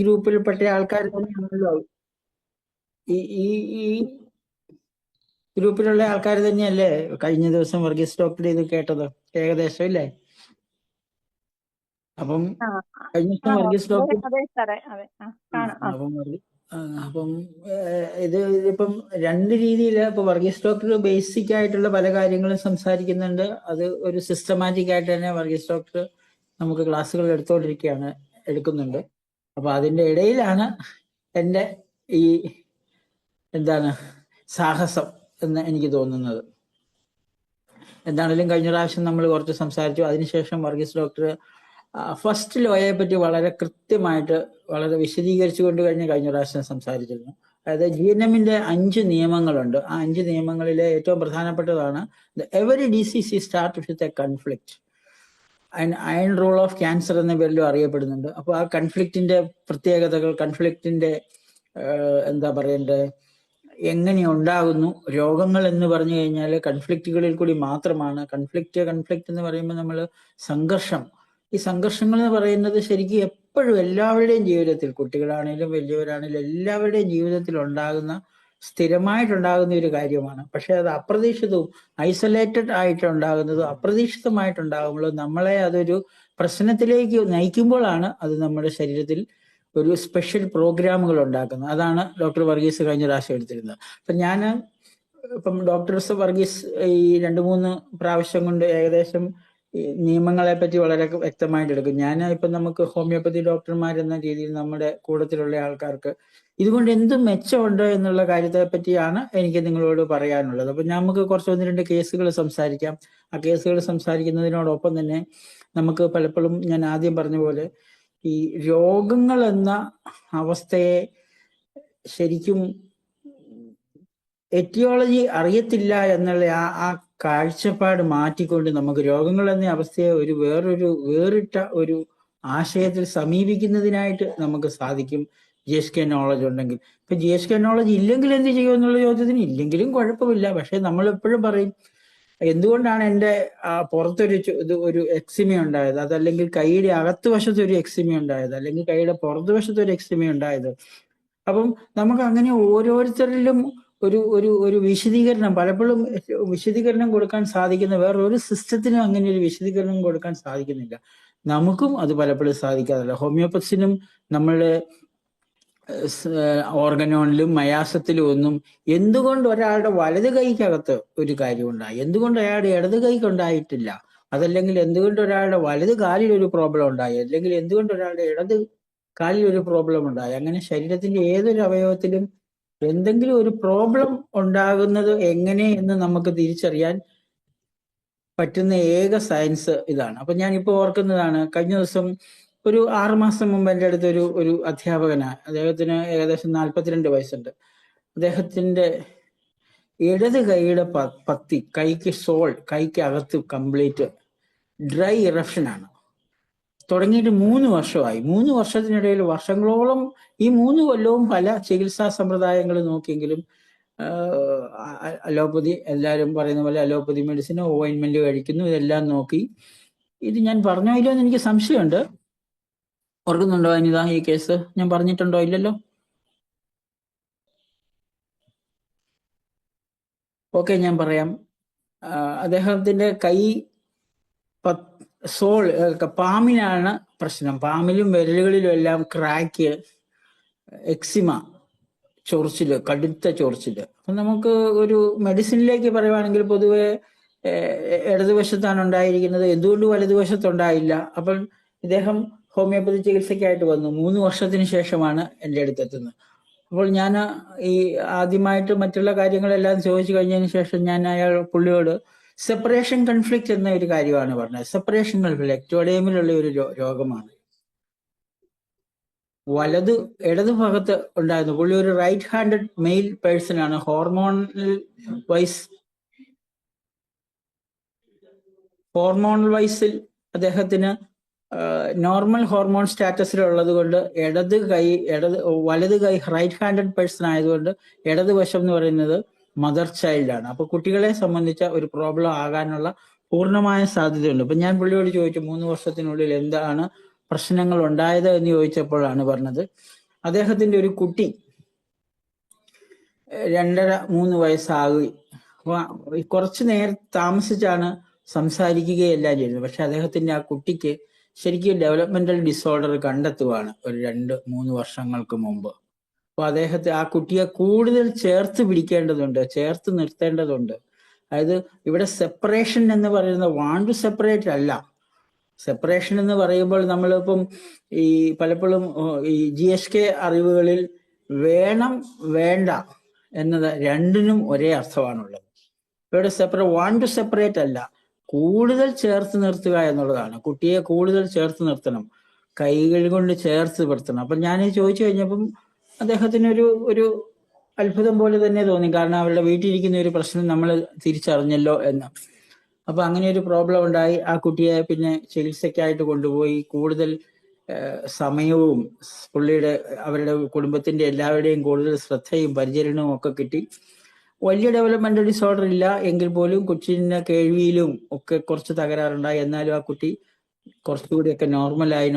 ഗ്രൂപ്പിൽപ്പെട്ട ആൾക്കാർ തന്നെയാണല്ലോ, ഈ ഈ ഈ ഗ്രൂപ്പിലുള്ള ആൾക്കാർ തന്നെയല്ലേ കഴിഞ്ഞ ദിവസം വർഗീസ് ഡോക്ടർ ഇത് കേട്ടത് ഏകദേശം, ഇല്ലേ? അപ്പം ആ കഴിഞ്ഞ ദിവസം ആ വർഗീസ് അതെ ഡോക്ടർ അതെ സാറേ അതെ കാണാം. അപ്പം ഇതിപ്പം രണ്ട് രീതിയിൽ ഇപ്പൊ വർഗീസ് ഡോക്ടർ ബേസിക് ആയിട്ടുള്ള പല കാര്യങ്ങളും സംസാരിക്കുന്നുണ്ട്. അത് ഒരു സിസ്റ്റമാറ്റിക് ആയിട്ട് തന്നെ വർഗീസ് ഡോക്ടർ നമുക്ക് ക്ലാസ്സുകൾ എടുക്കുന്നുണ്ട്. അപ്പൊ അതിന്റെ ഇടയിലാണ് എൻ്റെ ഈ എന്താണ് സാഹസം എന്ന് എനിക്ക് തോന്നുന്നത്. എന്താണെങ്കിലും കഴിഞ്ഞ പ്രാവശ്യം നമ്മൾ കുറച്ച് സംസാരിച്ചു. അതിനുശേഷം വർഗീസ് ഡോക്ടർ ഫസ്റ്റ് ലോയെ പറ്റി വളരെ കൃത്യമായിട്ട് വളരെ വിശദീകരിച്ചുകൊണ്ട് കഴിഞ്ഞ പ്രാവശ്യം സംസാരിച്ചിരുന്നു. അതായത് GNMന്റെ 5 നിയമങ്ങളുണ്ട്. ആ 5 നിയമങ്ങളിലെ ഏറ്റവും പ്രധാനപ്പെട്ടതാണ് every disease start with a conflict. Iron rule of cancer എന്ന പേരിലും അറിയപ്പെടുന്നുണ്ട്. അപ്പോൾ ആ കൺഫ്ലിക്റ്റിന്റെ പ്രത്യേകതകൾ, കൺഫ്ലിക്റ്റിന്റെ എന്താ പറയണ്ടേ, എങ്ങനെ ഉണ്ടാകുന്നു രോഗങ്ങൾ എന്ന് പറഞ്ഞു കഴിഞ്ഞാൽ കൺഫ്ലിക്റ്റുകളിൽ കൂടി മാത്രമാണ്. കൺഫ്ലിക്റ്റ് എന്ന് പറയുമ്പോൾ നമ്മൾ സംഘർഷം, ഈ സംഘർഷങ്ങൾ എന്ന് പറയുന്നത് ശരിക്കും എപ്പോഴും എല്ലാവരുടെയും ജീവിതത്തിൽ, കുട്ടികളാണെങ്കിലും വലിയവരാണെങ്കിലും എല്ലാവരുടെയും ജീവിതത്തിൽ സ്ഥിരമായിട്ടുണ്ടാകുന്ന ഒരു കാര്യമാണ്. പക്ഷെ അത് അപ്രതീക്ഷിതവും ഐസൊലേറ്റഡ് ആയിട്ട് ഉണ്ടാകുന്നതും അപ്രതീക്ഷിതമായിട്ടുണ്ടാകുമ്പോഴും നമ്മളെ അതൊരു പ്രശ്നത്തിലേക്ക് നയിക്കുമ്പോഴാണ് അത് നമ്മുടെ ശരീരത്തിൽ ഒരു സ്പെഷ്യൽ പ്രോഗ്രാമുകൾ ഉണ്ടാക്കുന്നത്. അതാണ് ഡോക്ടർ വർഗീസ് കഴിഞ്ഞ പ്രാവശ്യം എടുത്തിരുന്നത്. ഇപ്പം ഡോക്ടർ വർഗീസ് ഈ 2-3 പ്രാവശ്യം കൊണ്ട് ഏകദേശം ഈ നിയമങ്ങളെ പറ്റി വളരെ വ്യക്തമായിട്ട് എടുക്കും. ഇപ്പം നമുക്ക് ഹോമിയോപ്പതി ഡോക്ടർമാരെന്ന രീതിയിൽ നമ്മുടെ കൂട്ടത്തിലുള്ള ആൾക്കാർക്ക് ഇതുകൊണ്ട് എന്ത് മെച്ചമുണ്ട് എന്നുള്ള കാര്യത്തെ പറ്റിയാണ് എനിക്ക് നിങ്ങളോട് പറയാനുള്ളത്. അപ്പൊ നമുക്ക് കുറച്ച് 1-2 കേസുകൾ സംസാരിക്കാം. ആ കേസുകൾ സംസാരിക്കുന്നതിനോടൊപ്പം തന്നെ നമുക്ക് പലപ്പോഴും ഞാൻ ആദ്യം പറഞ്ഞ പോലെ ഈ രോഗങ്ങൾ എന്ന അവസ്ഥയെ ശരിക്കും എറ്റിയോളജി അറിയത്തില്ല എന്നുള്ള ആ കാഴ്ചപ്പാട് മാറ്റിക്കൊണ്ട് നമുക്ക് രോഗങ്ങൾ എന്ന അവസ്ഥയെ വേറിട്ട ഒരു ആശയത്തിൽ സമീപിക്കുന്നതിനായിട്ട് നമുക്ക് സാധിക്കും GSK നോളജ് ഉണ്ടെങ്കിൽ. ഇപ്പൊ GSK നോളജ് ഇല്ലെങ്കിൽ എന്ത് ചെയ്യും എന്നുള്ള ചോദ്യത്തിന് ഇല്ലെങ്കിലും കുഴപ്പമില്ല. പക്ഷെ നമ്മൾ എപ്പോഴും പറയും, എന്തുകൊണ്ടാണ് എൻ്റെ ഒരു എക്സിമ ഉണ്ടായത്, അതല്ലെങ്കിൽ കൈയുടെ അകത്ത് വശത്ത് ഒരു എക്സിമ ഉണ്ടായത്, അല്ലെങ്കിൽ കൈയുടെ പുറത്തുവശത്ത് ഒരു എക്സിമ ഉണ്ടായത്. അപ്പം നമുക്ക് അങ്ങനെ ഓരോരുത്തരിലും ഒരു ഒരു ഒരു വിശദീകരണം, പലപ്പോഴും വിശദീകരണം കൊടുക്കാൻ സാധിക്കുന്ന വേറൊരു സിസ്റ്റത്തിനും അങ്ങനെ ഒരു വിശദീകരണം കൊടുക്കാൻ സാധിക്കുന്നില്ല. നമുക്കും അത് പലപ്പോഴും സാധിക്കാറില്ല. ഹോമിയോപ്പത്തിനും നമ്മളുടെ ഓർഗനോണിലും മയാസത്തിലും ഒന്നും എന്തുകൊണ്ട് ഒരാളുടെ വലത് കൈക്കകത്ത് ഒരു കാര്യം ഉണ്ടായി, എന്തുകൊണ്ട് അയാളുടെ ഇടത് കൈക്ക് ഉണ്ടായിട്ടില്ല, അതല്ലെങ്കിൽ എന്തുകൊണ്ട് ഒരാളുടെ വലത് കാലിൽ ഒരു പ്രോബ്ലം ഉണ്ടായി, അല്ലെങ്കിൽ എന്തുകൊണ്ട് ഒരാളുടെ ഇടത് കാലിൽ ഒരു പ്രോബ്ലം ഉണ്ടായി, അങ്ങനെ ശരീരത്തിന്റെ ഏതൊരു അവയവത്തിലും എന്തെങ്കിലും ഒരു പ്രോബ്ലം ഉണ്ടാകുന്നത് എങ്ങനെ എന്ന് നമുക്ക് തിരിച്ചറിയാൻ പറ്റുന്ന ഏക സയൻസ് ഇതാണ്. അപ്പൊ ഞാനിപ്പോ ഓർക്കുന്നതാണ്, കഴിഞ്ഞ ദിവസം ഒരു 6 മാസം മുമ്പ് എൻ്റെ അടുത്ത് ഒരു അധ്യാപകനാണ്. അദ്ദേഹത്തിന് ഏകദേശം 42 വയസ്സുണ്ട്. അദ്ദേഹത്തിന്റെ ഇടത് കൈയുടെ പത്തി, കൈക്ക് അകത്ത് കംപ്ലീറ്റ് ഡ്രൈ ഇറപ്ഷൻ ആണ്. തുടങ്ങിയിട്ട് 3 വർഷമായി. 3 വർഷത്തിനിടയിൽ വർഷങ്ങളോളം ഈ 3 കൊല്ലവും പല ചികിത്സാ സമ്പ്രദായങ്ങൾ നോക്കിയെങ്കിലും അലോപ്പതി, എല്ലാവരും പറയുന്ന പോലെ അലോപ്പതി മെഡിസിൻ, ഓയിൻമെന്റ് കഴിക്കുന്നു, ഇതെല്ലാം നോക്കി. ഇത് ഞാൻ പറഞ്ഞോ ഇല്ലോ എന്ന് എനിക്ക് സംശയമുണ്ട്. ഓർക്കുന്നുണ്ടോ അനിത ഈ കേസ്? ഞാൻ പറഞ്ഞിട്ടുണ്ടോ? ഇല്ലല്ലോ. ഓക്കെ, ഞാൻ പറയാം. അദ്ദേഹത്തിന്റെ കൈ പാമിനാണ് പ്രശ്നം. പാമിലും വിരലുകളിലും എല്ലാം ക്രാക്ക്, എക്സിമ, ചൊറിച്ചില്, കടുത്ത ചൊറിച്ചില്. അപ്പൊ നമുക്ക് ഒരു മെഡിസിനിലേക്ക് പറയുവാണെങ്കിൽ പൊതുവെ ഇടതുവശത്താണ് ഉണ്ടായിരിക്കുന്നത്, എന്തുകൊണ്ട് വലതുവശത്തുണ്ടായില്ല? അപ്പം ഇദ്ദേഹം ഹോമിയോപ്പതി ചികിത്സയ്ക്കായിട്ട് വന്നു. 3 വർഷത്തിന് ശേഷമാണ് എൻ്റെ അടുത്തെത്തുന്നത്. അപ്പോൾ ഞാൻ ഈ ആദ്യമായിട്ട് മറ്റുള്ള കാര്യങ്ങളെല്ലാം ചോദിച്ചു കഴിഞ്ഞതിന് ശേഷം ഞാൻ പുള്ളിയോട് സെപ്പറേഷൻ കൺഫ്ലിക്റ്റ് എന്ന ഒരു കാര്യമാണ് പറഞ്ഞത്. സെപ്പറേഷൻ കൺഫ്ലിക്റ്റ് എക്ടോഡേമിലുള്ള ഒരു രോഗമാണ്. ഇടതു ഭാഗത്ത് ഉണ്ടായിരുന്നു. പുള്ളി ഒരു റൈറ്റ് ഹാൻഡഡ് മെയിൽ പേഴ്സൺ ആണ്. ഹോർമോണൽ വൈസിൽ അദ്ദേഹത്തിന് നോർമൽ ഹോർമോൺ സ്റ്റാറ്റസിലുള്ളത് കൊണ്ട് വലത് കൈ റൈറ്റ് ഹാൻഡഡ് പേഴ്സൺ ആയതുകൊണ്ട് ഇടതുവശം എന്ന് പറയുന്നത് മദർ ചൈൽഡാണ്. അപ്പൊ കുട്ടികളെ സംബന്ധിച്ച ഒരു പ്രോബ്ലം ആകാനുള്ള പൂർണ്ണമായ സാധ്യതയുണ്ട്. അപ്പൊ ഞാൻ പുള്ളിയോട് ചോദിച്ചു, 3 വർഷത്തിനുള്ളിൽ എന്താണ് പ്രശ്നങ്ങൾ ഉണ്ടായത് എന്ന് ചോദിച്ചപ്പോഴാണ് പറഞ്ഞത് അദ്ദേഹത്തിന്റെ ഒരു കുട്ടി 2.5-3 വയസ്സാകുകയും അപ്പൊ കുറച്ചു നേരം താമസിച്ചാണ് സംസാരിക്കുകയെല്ലാം ചെയ്യുന്നത്. പക്ഷെ അദ്ദേഹത്തിന്റെ ആ കുട്ടിക്ക് ശരിക്കും ഡെവലപ്മെന്റൽ ഡിസോർഡർ കണ്ടെത്തുവാണ് ഒരു 2-3 വർഷങ്ങൾക്ക് മുമ്പ്. അപ്പൊ ആ കുട്ടിയെ കൂടുതൽ ചേർത്ത് പിടിക്കേണ്ടതുണ്ട്, ചേർത്ത് നിർത്തേണ്ടതുണ്ട്. അതായത് ഇവിടെ സെപ്പറേഷൻ എന്ന് പറയുന്നത് വാണ്ട് ടു സെപ്പറേറ്റ് അല്ല. സെപ്പറേഷൻ എന്ന് പറയുമ്പോൾ നമ്മളിപ്പം ഈ പലപ്പോഴും ഈ GSK അറിവുകളിൽ വേണം വേണ്ട എന്നത് രണ്ടിനും ഒരേ അർത്ഥമാണുള്ളത്. ഇവിടെ വാണ്ട് ടു സെപ്പറേറ്റ് അല്ല, കൂടുതൽ ചേർത്ത് നിർത്തുക എന്നുള്ളതാണ്. കുട്ടിയെ കൂടുതൽ ചേർത്ത് നിർത്തണം, കൈകൾ കൊണ്ട് ചേർത്ത് നിർത്തണം. അപ്പൊ ഞാൻ ചോദിച്ചു കഴിഞ്ഞപ്പം അദ്ദേഹത്തിന് ഒരു അത്ഭുതം പോലെ തന്നെ തോന്നി. കാരണം അവരുടെ വീട്ടിലിരിക്കുന്ന ഒരു പ്രശ്നം നമ്മൾ തിരിച്ചറിഞ്ഞല്ലോ എന്ന്. അപ്പൊ അങ്ങനെ ഒരു പ്രോബ്ലം ഉണ്ടായി. ആ കുട്ടിയെ പിന്നെ ചികിത്സയ്ക്കായിട്ട് കൊണ്ടുപോയി. കൂടുതൽ സമയവും അവരുടെ കുടുംബത്തിന്റെ എല്ലാവരുടെയും കൂടുതൽ ശ്രദ്ധയും പരിചരണവും ഒക്കെ കിട്ടി. വലിയ ഡെവലപ്മെന്റൽ ഡിസോർഡർ ഇല്ല എങ്കിൽ പോലും കൊച്ചിന്റെ കേൾവിയിലും ഒക്കെ കുറച്ച് തകരാറുണ്ടായി. എന്നാലും ആ കുട്ടി കുറച്ചുകൂടിയൊക്കെ നോർമലായി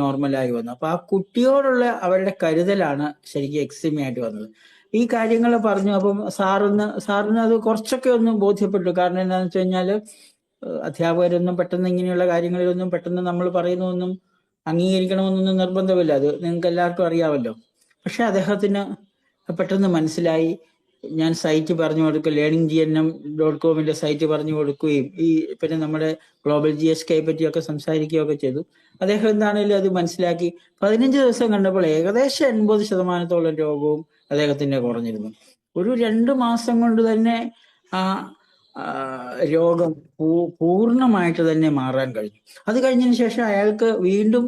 വന്നു. അപ്പൊ ആ കുട്ടിയോടുള്ള അവരുടെ കരുതലാണ് ശരിക്കും എക്സ്ട്രീമായിട്ട് വന്നത്. ഈ കാര്യങ്ങൾ പറഞ്ഞു. അപ്പം സാറിന് അത് കുറച്ചൊക്കെ ഒന്ന് ബോധ്യപ്പെട്ടു. കാരണം എന്താണെന്ന് വെച്ച് കഴിഞ്ഞാല് അധ്യാപകരൊന്നും പെട്ടെന്ന് ഇങ്ങനെയുള്ള കാര്യങ്ങളിലൊന്നും പെട്ടെന്ന് നമ്മൾ പറയുന്നതൊന്നും അംഗീകരിക്കണമെന്നൊന്നും നിർബന്ധമില്ല. അത് നിങ്ങൾക്ക് എല്ലാവർക്കും അറിയാമല്ലോ. പക്ഷെ അദ്ദേഹത്തിന് പെട്ടെന്ന് മനസ്സിലായി. ഞാൻ സൈറ്റ് പറഞ്ഞു കൊടുക്കുക, learninggmm.com സൈറ്റ് പറഞ്ഞു കൊടുക്കുകയും പിന്നെ നമ്മുടെ ഗ്ലോബൽ GSK പറ്റിയൊക്കെ സംസാരിക്കുകയൊക്കെ ചെയ്തു. അദ്ദേഹം എന്താണെങ്കിലും അത് മനസ്സിലാക്കി. 15 ദിവസം കണ്ടപ്പോൾ ഏകദേശം 80% രോഗവും അദ്ദേഹത്തിന്റെ കുറഞ്ഞിരുന്നു. ഒരു 2 മാസം കൊണ്ട് തന്നെ ആ രോഗം പൂർണ്ണമായിട്ട് തന്നെ മാറാൻ കഴിഞ്ഞു. അത് കഴിഞ്ഞതിന് ശേഷം അയാൾക്ക് വീണ്ടും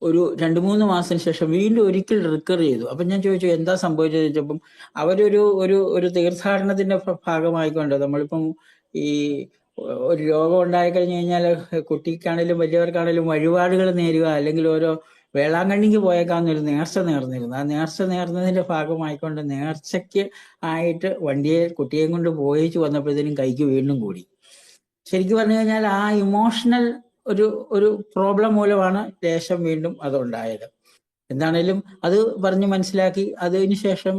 ഒരു 2-3 മാസത്തിന് ശേഷം വീണ്ടും ഒരിക്കൽ റിക്കവർ ചെയ്തു. അപ്പൊ ഞാൻ ചോദിച്ചു എന്താ സംഭവിച്ചത് ചോദിച്ചപ്പം ഒരു തീർത്ഥാടനത്തിന്റെ ഭാഗമായിക്കൊണ്ട് നമ്മളിപ്പം ഈ ഒരു രോഗം ഉണ്ടായി കഴിഞ്ഞു കഴിഞ്ഞാൽ കുട്ടിക്കാണേലും വലിയവർക്കാണേലും വഴിപാടുകൾ നേരുക, അല്ലെങ്കിൽ ഓരോ വേളാങ്കണ്ണിക്ക് പോയേക്കാന്നൊരു നേർച്ച നേർന്നിരുന്നു. ആ നേർച്ച നേർന്നതിന്റെ ഭാഗമായിക്കൊണ്ട് നേർച്ചയ്ക്ക് ആയിട്ട് കുട്ടിയെയും കൊണ്ട് പോയിച്ചു വന്നപ്പോഴത്തേനും കൈക്ക് വീണ്ടും കൂടി. ശരിക്കും പറഞ്ഞു കഴിഞ്ഞാൽ ആ ഇമോഷണൽ ഒരു പ്രോബ്ലം മൂലമാണ് ലേശം വീണ്ടും അതുണ്ടായത്. എന്താണേലും അത് പറഞ്ഞ് മനസ്സിലാക്കി. അതിന് ശേഷം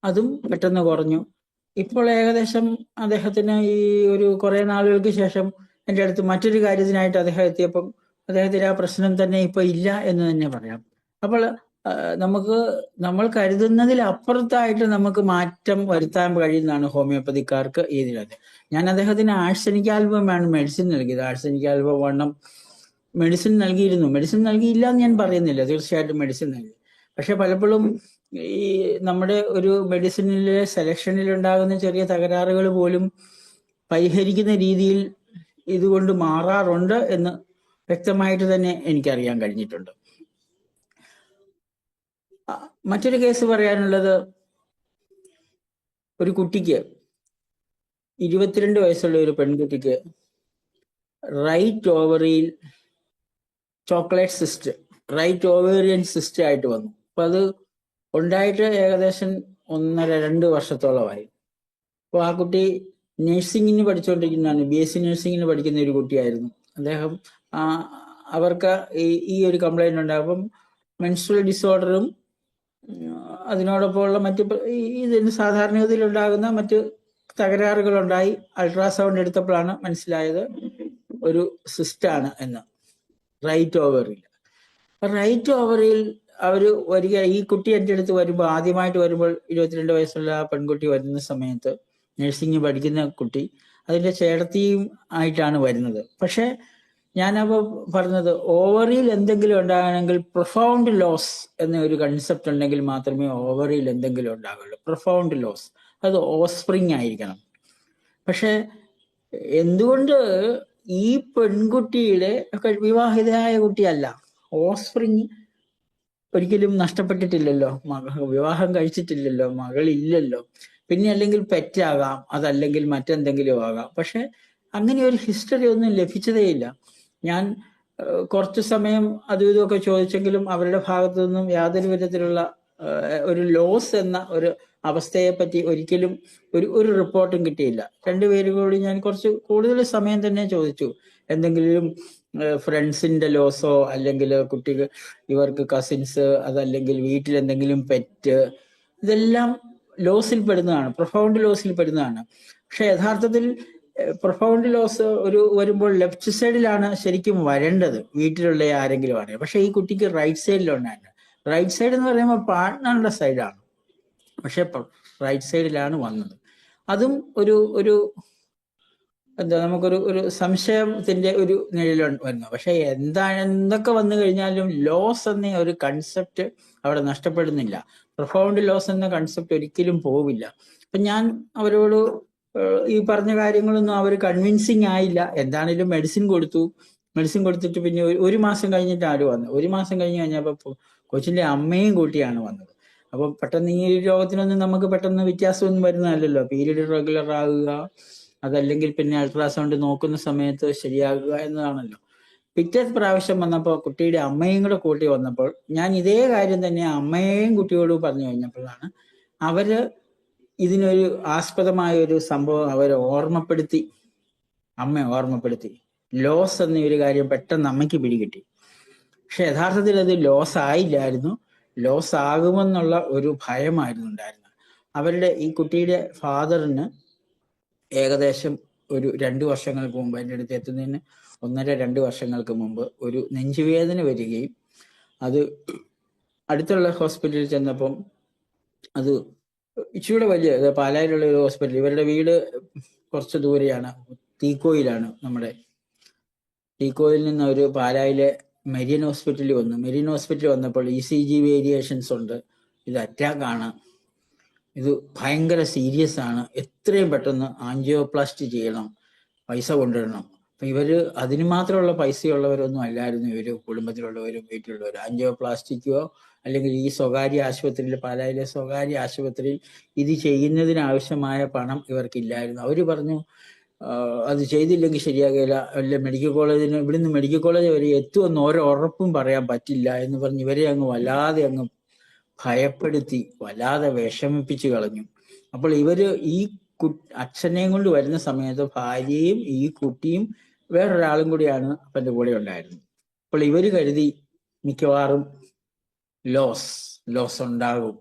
അതും പെട്ടെന്ന് കുറഞ്ഞു. ഇപ്പോൾ ഏകദേശം അദ്ദേഹത്തിന് ഈ ഒരു കുറെ നാളുകൾക്ക് ശേഷം എൻ്റെ അടുത്ത് മറ്റൊരു കാര്യത്തിനായിട്ട് അദ്ദേഹം എത്തിയപ്പം അദ്ദേഹത്തിന് ആ പ്രശ്നം തന്നെ ഇപ്പൊ ഇല്ല എന്ന് തന്നെ പറയാം. അപ്പോൾ നമ്മൾ കരുതുന്നതിൽ അപ്പുറത്തായിട്ട് നമുക്ക് മാറ്റം വരുത്താൻ കഴിയുന്നതാണ് ഹോമിയോപ്പതിക്കാർക്ക് ഇതിനകത്ത്. ഞാൻ അദ്ദേഹത്തിന് ആഴ്സനിക് ആൽബമാണ് മെഡിസിൻ നൽകിയത്. ആഴ്സനിക് ആൽബം വണ്ണം മെഡിസിൻ നൽകിയിരുന്നു. മെഡിസിൻ നൽകിയില്ല എന്ന് ഞാൻ പറയുന്നില്ല, തീർച്ചയായിട്ടും മെഡിസിൻ നൽകി. പക്ഷെ പലപ്പോഴും ഈ നമ്മുടെ ഒരു മെഡിസിനിലെ സെലക്ഷനിൽ ഉണ്ടാകുന്ന ചെറിയ തകരാറുകൾ പോലും പരിഹരിക്കുന്ന രീതിയിൽ ഇതുകൊണ്ട് മാറാറുണ്ട് എന്ന് വ്യക്തമായിട്ട് തന്നെ എനിക്കറിയാൻ കഴിഞ്ഞിട്ടുണ്ട്. മറ്റൊരു കേസ് പറയാനുള്ളത്, ഒരു കുട്ടിക്ക് 22 വയസ്സുള്ള ഒരു പെൺകുട്ടിക്ക് റൈറ്റ് ഓവറിയിൽ റൈറ്റ് ഓവേറിയൻ സിസ്റ്റ് ആയിട്ട് വന്നു. അപ്പൊ അത് ഉണ്ടായിട്ട് ഏകദേശം 1.5-2 വർഷത്തോളമായി. അപ്പോൾ ആ കുട്ടി നഴ്സിംഗിന് പഠിച്ചുകൊണ്ടിരിക്കുന്നതാണ്, BSc നഴ്സിംഗിന് പഠിക്കുന്ന ഒരു കുട്ടിയായിരുന്നു. അദ്ദേഹം അവർക്ക് ഈ ഒരു കംപ്ലൈന്റ് ഉണ്ടാകുമ്പം മെൻസ്ട്രൽ ഡിസോർഡറും അതിനോടൊപ്പമുള്ള ഇതിന് സാധാരണഗതിയിൽ ഉണ്ടാകുന്ന മറ്റ് തകരാറുകളുണ്ടായി. അൾട്രാസൗണ്ട് എടുത്തപ്പോഴാണ് മനസ്സിലായത് ഒരു സിസ്റ്റാണ് എന്ന്. റൈറ്റ് ഓവറിൽ ഈ കുട്ടി എൻ്റെ അടുത്ത് വരുമ്പോൾ, ആദ്യമായിട്ട് വരുമ്പോൾ 22 വയസ്സുള്ള ആ പെൺകുട്ടി വരുന്ന സമയത്ത്, നഴ്സിംഗ് പഠിക്കുന്ന കുട്ടി, അതിന്റെ ചേട്ടത്തിയും ആയിട്ടാണ് വരുന്നത്. പക്ഷെ ഞാനപ്പോൾ പറഞ്ഞത്, ഓവറിയിൽ എന്തെങ്കിലും ഉണ്ടാകണമെങ്കിൽ പ്രൊഫൗണ്ട് ലോസ് എന്ന ഒരു കൺസെപ്റ്റ് ഉണ്ടെങ്കിൽ മാത്രമേ ഓവറിയിൽ എന്തെങ്കിലും ഉണ്ടാകുള്ളൂ. പ്രൊഫൗണ്ട് ലോസ്, അത് ഓസ്പ്രിങ് ആയിരിക്കണം. പക്ഷെ എന്തുകൊണ്ട് ഈ പെൺകുട്ടിയുടെ വിവാഹിതയായ കുട്ടിയല്ല, ഓസ്പ്രിങ് ഒരിക്കലും നഷ്ടപ്പെട്ടിട്ടില്ലല്ലോ, വിവാഹം കഴിച്ചിട്ടില്ലല്ലോ, മകളില്ലല്ലോ, പിന്നെ അല്ലെങ്കിൽ പെറ്റാകാം, അതല്ലെങ്കിൽ മറ്റെന്തെങ്കിലും ആകാം. പക്ഷെ അങ്ങനെ ഒരു ഹിസ്റ്ററി ഒന്നും ലഭിച്ചതേയില്ല. ഞാൻ കുറച്ചു സമയം അതും ഇതുമൊക്കെ ചോദിച്ചെങ്കിലും അവരുടെ ഭാഗത്തു നിന്നും യാതൊരു വിധത്തിലുള്ള ഒരു ലോസ് എന്ന ഒരു അവസ്ഥയെ പറ്റി ഒരിക്കലും ഒരു റിപ്പോർട്ടും കിട്ടിയില്ല. രണ്ടുപേരും കൂടി ഞാൻ കുറച്ച് കൂടുതൽ സമയം തന്നെ ചോദിച്ചു. എന്തെങ്കിലും ഫ്രണ്ട്സിന്റെ ലോസോ അല്ലെങ്കിൽ കുട്ടികൾ ഇവർക്ക് കസിൻസ്, അതല്ലെങ്കിൽ വീട്ടിൽ എന്തെങ്കിലും പെറ്റ്, ഇതെല്ലാം ലോസിൽ പെടുന്നതാണ്, പ്രൊഫൗണ്ട് ലോസിൽ പെടുന്നതാണ്. പക്ഷെ യഥാർത്ഥത്തിൽ പ്രൊഫൗണ്ട് ലോസ് വരുമ്പോൾ ലെഫ്റ്റ് സൈഡിലാണ് ശരിക്കും വരേണ്ടത്, വീട്ടിലുള്ള ആരെങ്കിലും ആണ്. പക്ഷെ ഈ കുട്ടിക്ക് റൈറ്റ് സൈഡിലുണ്ടായിരുന്നു. റൈറ്റ് സൈഡ് എന്ന് പറയുമ്പോൾ പാർട്ട്ണറുടെ സൈഡാണ്, പക്ഷെ റൈറ്റ് സൈഡിലാണ് വന്നത്. അതും ഒരു ഒരു എന്താ, നമുക്കൊരു സംശയത്തിന്റെ ഒരു നിഴൽ വരുന്നു. പക്ഷെ എന്തൊക്കെ വന്നു കഴിഞ്ഞാലും ലോസ് എന്ന ഒരു കൺസെപ്റ്റ് അവിടെ നഷ്ടപ്പെടുന്നില്ല. പ്രൊഫൗണ്ട് ലോസ് എന്ന കൺസെപ്റ്റ് ഒരിക്കലും പോവില്ല. അപ്പൊ ഞാൻ അവരോട് ഈ പറഞ്ഞ കാര്യങ്ങളൊന്നും അവർ കൺവിൻസിങ് ആയില്ല. എന്താണേലും മെഡിസിൻ കൊടുത്തു. മെഡിസിൻ കൊടുത്തിട്ട് പിന്നെ ഒരു മാസം കഴിഞ്ഞിട്ട് ആര് വന്നു. ഒരു മാസം കഴിഞ്ഞപ്പോൾ കൊച്ചിന്റെ അമ്മയും കൂട്ടിയാണ് വന്നത്. അപ്പൊ പെട്ടെന്ന് ഈ രോഗത്തിനൊന്നും നമുക്ക് പെട്ടെന്ന് വ്യത്യാസമൊന്നും വരുന്നതല്ലല്ലോ. പീരീഡ് റെഗുലർ ആകുക, അതല്ലെങ്കിൽ പിന്നെ അൾട്രാസൗണ്ട് നോക്കുന്ന സമയത്ത് ശരിയാകുക എന്നതാണല്ലോ. പിറ്റേ പ്രാവശ്യം വന്നപ്പോൾ കുട്ടിയുടെ അമ്മയും കൂടെ കൂട്ടി വന്നപ്പോൾ ഞാൻ ഇതേ കാര്യം തന്നെ അമ്മയെയും കുട്ടിയോടും പറഞ്ഞു കഴിഞ്ഞപ്പോഴാണ് അവര് ഇതിനൊരു ആസ്പദമായ ഒരു സംഭവം അവരെ ഓർമ്മപ്പെടുത്തി. അമ്മ ഓർമ്മപ്പെടുത്തി ലോസ് എന്ന ഒരു കാര്യം പെട്ടെന്ന് അമ്മയ്ക്ക് പിടികിട്ടി. പക്ഷെ യഥാർത്ഥത്തിൽ അത് ലോസ് ആയില്ലായിരുന്നു, ലോസ് ആകുമെന്നുള്ള ഒരു ഭയമായിരുന്നു ഉണ്ടായിരുന്നത്. അവരുടെ ഈ കുട്ടിയുടെ ഫാദറിന് ഏകദേശം ഒരു 2 വർഷങ്ങൾക്ക് മുമ്പ്, എൻ്റെ അടുത്ത് എത്തുന്നതിന് 1.5-2 വർഷങ്ങൾക്ക് മുമ്പ് ഒരു നെഞ്ചുവേദന വരികയും അത് അടുത്തുള്ള ഹോസ്പിറ്റലിൽ ചെന്നപ്പം അത് ഇച്ചിരി വലിയ പാലായിലുള്ള ഒരു ഹോസ്പിറ്റൽ, ഇവരുടെ വീട് കുറച്ച് ദൂരെയാണ്, തീക്കോയിലാണ്. നമ്മുടെ തീക്കോയിൽ നിന്ന് ഒരു പാലായിലെ മെരിയൻ ഹോസ്പിറ്റലിൽ വന്നു. മെരിയൻ ഹോസ്പിറ്റലിൽ വന്നപ്പോൾ ECG വേരിയേഷൻസ് ഉണ്ട്, ഇത് അറ്റാക്ക് ആണ്, ഇത് ഭയങ്കര സീരിയസ് ആണ്, എത്രയും പെട്ടെന്ന് ആൻജിയോപ്ലാസ്റ്റി ചെയ്യണം, പൈസ കൊണ്ടുവരണം. അപ്പൊ ഇവര് അതിന് മാത്രമുള്ള പൈസയുള്ളവരൊന്നും അല്ലായിരുന്നു ഇവര്, കുടുംബത്തിലുള്ളവരും വീട്ടിലുള്ളവരും. ആൻജിയോപ്ലാസ്റ്റിക്കോ അല്ലെങ്കിൽ ഈ സ്വകാര്യ ആശുപത്രിയിൽ, പാലായിലെ സ്വകാര്യ ആശുപത്രിയിൽ ഇത് ചെയ്യുന്നതിന് ആവശ്യമായ പണം ഇവർക്കില്ലായിരുന്നു. അവര് പറഞ്ഞു അത് ചെയ്തില്ലെങ്കിൽ ശരിയാകില്ല, അല്ലെ മെഡിക്കൽ കോളേജിന്, ഇവിടുന്ന് മെഡിക്കൽ കോളേജ് വരെ എത്തുമെന്ന് ഉറപ്പും പറയാൻ പറ്റില്ല എന്ന് പറഞ്ഞ് ഇവരെ അങ്ങ് വല്ലാതെ അങ്ങ് ഭയപ്പെടുത്തി, വല്ലാതെ വിഷമിപ്പിച്ചു കളഞ്ഞു. അപ്പോൾ ഇവര് ഈ അച്ഛനെയും കൊണ്ട് വരുന്ന സമയത്ത് ഭാര്യയും ഈ കുട്ടിയും വേറൊരാളും കൂടിയാണ് അപ്പൻ്റെ കൂടെ ഉണ്ടായിരുന്നത്. അപ്പോൾ ഇവര് കരുതി മിക്കവാറും ലോസ് ഉണ്ടാകും.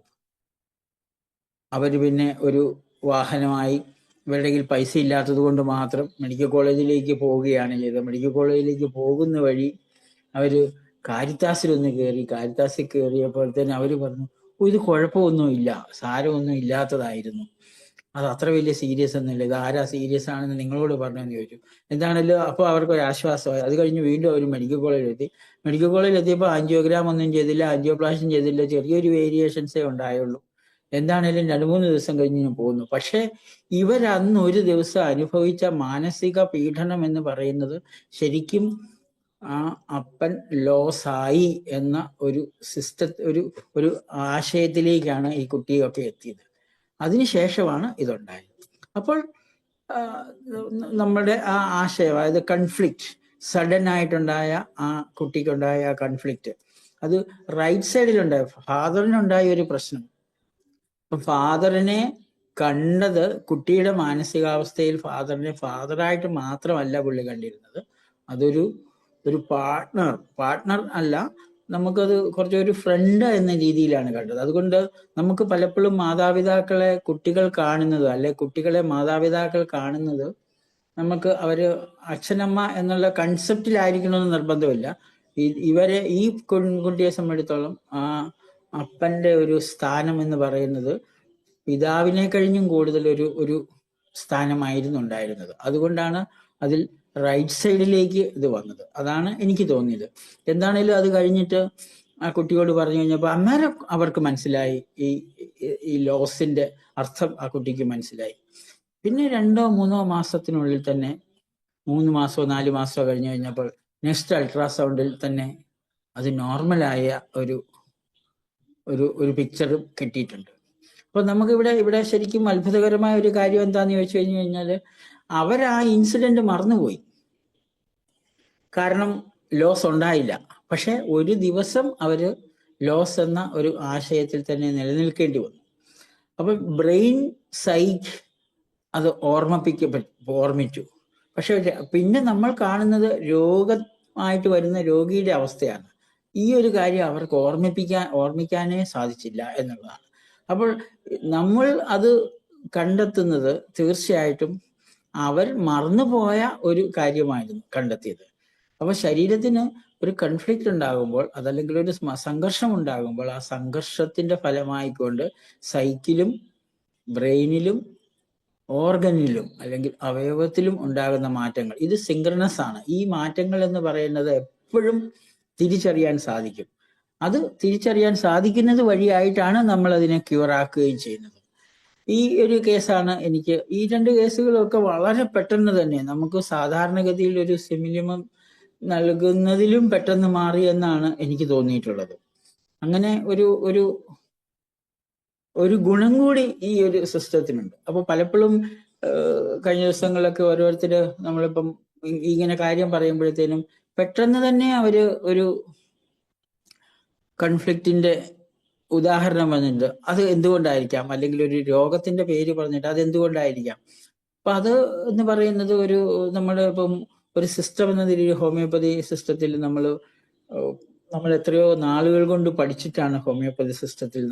അവര് പിന്നെ ഒരു വാഹനമായി, ഇവരുടെ കയ്യിൽ പൈസ ഇല്ലാത്തത് കൊണ്ട് മാത്രം മെഡിക്കൽ കോളേജിലേക്ക് പോവുകയാണ് ചെയ്തത്. മെഡിക്കൽ കോളേജിലേക്ക് പോകുന്ന വഴി അവര് കാരിത്താസിലൊന്ന് കയറി. കാരിത്താസിൽ കയറിയപ്പോൾ തന്നെ അവര് പറഞ്ഞു, ഇത് കുഴപ്പമൊന്നുമില്ല, സാരമൊന്നും ഇല്ലാത്തതായിരുന്നു, അത് അത്ര വലിയ സീരിയസ് ഒന്നുമില്ല, ഇത് ആരാ സീരിയസ് ആണെന്ന് നിങ്ങളോട് പറഞ്ഞെന്ന് ചോദിച്ചു. എന്താണല്ലോ അപ്പോൾ അവർക്കൊരു ആശ്വാസമായി. അത് കഴിഞ്ഞ് വീണ്ടും അവർ മെഡിക്കൽ കോളേജിലെത്തി. മെഡിക്കൽ കോളേജിൽ എത്തിയപ്പോൾ ആൻജിയോഗ്രാം ഒന്നും ചെയ്തില്ല, ആൻജിയോപ്ലാസ്റ്റി ചെയ്തില്ല, ചെറിയൊരു വേരിയേഷൻസേ ഉണ്ടായുള്ളൂ. എന്താണേലും 2-3 ദിവസം കഴിഞ്ഞ് ഞാൻ പോകുന്നു. പക്ഷെ ഇവരന്ന് ഒരു ദിവസം അനുഭവിച്ച മാനസിക പീഡനം എന്ന് പറയുന്നത് ശരിക്കും ആ അപ്പൻ ലോസായി എന്ന ഒരു ഒരു ആശയത്തിലേക്കാണ് ഈ കുട്ടിയൊക്കെ എത്തിയത്. അതിനുശേഷമാണ് ഇതുണ്ടായത്. അപ്പോൾ നമ്മുടെ ആ ആശയം, അതായത് കൺഫ്ലിക്റ്റ്, സഡൻ ആയിട്ടുണ്ടായ ആ കുട്ടിക്കുണ്ടായ ആ കൺഫ്ലിക്റ്റ്, അത് റൈറ്റ് സൈഡിലുണ്ടായ ഫാദറിനുണ്ടായ ഒരു പ്രശ്നം. അപ്പം ഫാദറിനെ കണ്ടത്, കുട്ടിയുടെ മാനസികാവസ്ഥയിൽ ഫാദറിനെ ഫാദറായിട്ട് മാത്രമല്ല പുള്ളി കണ്ടിരുന്നത്, അതൊരു പാർട്ട്ണർ അല്ല, നമുക്കത് കുറച്ചൊരു ഫ്രണ്ട് എന്ന രീതിയിലാണ് കണ്ടത്. അതുകൊണ്ട് നമുക്ക് പലപ്പോഴും മാതാപിതാക്കളെ കുട്ടികൾ കാണുന്നത്, അല്ലെ കുട്ടികളെ മാതാപിതാക്കൾ കാണുന്നത്, നമുക്ക് അവര് അച്ഛനമ്മ എന്നുള്ള കൺസെപ്റ്റിലായിരിക്കണമെന്ന് നിർബന്ധമില്ല. ഇവരെ, ഈ കുട്ടിയെ സംബന്ധിച്ചിടത്തോളം ആ അപ്പന്റെ ഒരു സ്ഥാനം എന്ന് പറയുന്നത് പിതാവിനെ കഴിഞ്ഞും കൂടുതൽ ഒരു സ്ഥാനമായിരുന്നു ഉണ്ടായിരുന്നത്. അതുകൊണ്ടാണ് അതിൽ റൈറ്റ് സൈഡിലേക്ക് ഇത് വന്നത്. അതാണ് എനിക്ക് തോന്നിയത്. എന്താണേലും അത് കഴിഞ്ഞിട്ട് ആ കുട്ടിയോട് പറഞ്ഞു കഴിഞ്ഞപ്പോൾ അന്നേരം അവർക്ക് മനസ്സിലായി, ഈ ലോസിന്റെ അർത്ഥം ആ കുട്ടിക്ക് മനസ്സിലായി. പിന്നെ 2-3 മാസത്തിനുള്ളിൽ തന്നെ, 3 മാസമോ 4 മാസമോ കഴിഞ്ഞപ്പോൾ നെക്സ്റ്റ് അൾട്രാസൗണ്ടിൽ തന്നെ അത് നോർമലായ ഒരു പിക്ചറും കിട്ടിയിട്ടുണ്ട്. അപ്പൊ നമുക്ക് ഇവിടെ ശരിക്കും അത്ഭുതകരമായ ഒരു കാര്യം എന്താന്ന് ചോദിച്ചു കഴിഞ്ഞാല്, ആ ഇൻസിഡന്റ് മറന്നുപോയി. കാരണം ലോസ് ഉണ്ടായില്ല. പക്ഷെ ഒരു ദിവസം അവര് ലോസ് എന്ന ഒരു ആശയത്തിൽ തന്നെ നിലനിൽക്കേണ്ടി വന്നു. അപ്പൊ ബ്രെയിൻ സൈക്ക് അത് ഓർമ്മിച്ചു. പക്ഷെ പിന്നെ നമ്മൾ കാണുന്നത് രോഗമായിട്ട് വരുന്ന രോഗിയുടെ അവസ്ഥയാണ്. ഈ ഒരു കാര്യം അവർക്ക് ഓർമ്മിക്കാനേ സാധിച്ചില്ല എന്നുള്ളതാണ്. അപ്പോൾ നമ്മൾ അത് കണ്ടെത്തുന്നത് തീർച്ചയായിട്ടും അവർ മറന്നുപോയ ഒരു കാര്യമായിരുന്നു കണ്ടെത്തിയത്. അപ്പൊ ശരീരത്തിന് ഒരു കൺഫ്ലിക്റ്റ് ഉണ്ടാകുമ്പോൾ, അതല്ലെങ്കിൽ ഒരു സംഘർഷം ഉണ്ടാകുമ്പോൾ, ആ സംഘർഷത്തിന്റെ ഫലമായിക്കൊണ്ട് സൈക്കിലും ബ്രെയിനിലും ഓർഗനിലും അല്ലെങ്കിൽ അവയവത്തിലും ഉണ്ടാകുന്ന മാറ്റങ്ങൾ ഇത് സിങ്ക്രണസ് ആണ്. ഈ മാറ്റങ്ങൾ എന്ന് പറയുന്നത് എപ്പോഴും തിരിച്ചറിയാൻ സാധിക്കും. അത് തിരിച്ചറിയാൻ സാധിക്കുന്നത് വഴിയായിട്ടാണ് നമ്മൾ അതിനെ ക്യൂറാക്കുകയും ചെയ്യുന്നത്. ഈ ഒരു കേസാണ് എനിക്ക്, ഈ രണ്ട് കേസുകളൊക്കെ വളരെ പെട്ടെന്ന് തന്നെ നമുക്ക് സാധാരണഗതിയിൽ ഒരു സിമിലിമം നൽകുന്നതിലും പെട്ടെന്ന് മാറി എന്നാണ് എനിക്ക് തോന്നിയിട്ടുള്ളത്. അങ്ങനെ ഒരു ഒരു ഒരു ഗുണം കൂടി ഈ ഒരു സിസ്റ്റത്തിനുണ്ട്. അപ്പൊ പലപ്പോഴും കഴിഞ്ഞ ദിവസങ്ങളിലൊക്കെ ഓരോരുത്തര് നമ്മളിപ്പം ഇങ്ങനെ കാര്യം പറയുമ്പോഴത്തേനും പെട്ടെന്ന് തന്നെ അവര് ഒരു കൺഫ്ലിക്റ്റിന്റെ ഉദാഹരണം പറഞ്ഞിട്ട് അത് എന്തുകൊണ്ടായിരിക്കാം, അല്ലെങ്കിൽ ഒരു രോഗത്തിന്റെ പേര് പറഞ്ഞിട്ട് അത് എന്തുകൊണ്ടായിരിക്കാം. അപ്പൊ അത് എന്ന് പറയുന്നത് നമ്മുടെ ഇപ്പം ഒരു സിസ്റ്റം എന്ന രീതിയിൽ ഹോമിയോപ്പതി സിസ്റ്റത്തിൽ നമ്മൾ എത്രയോ നാളുകൾ കൊണ്ട് പഠിച്ചിട്ടാണ് ഹോമിയോപ്പതി സിസ്റ്റത്തിൽ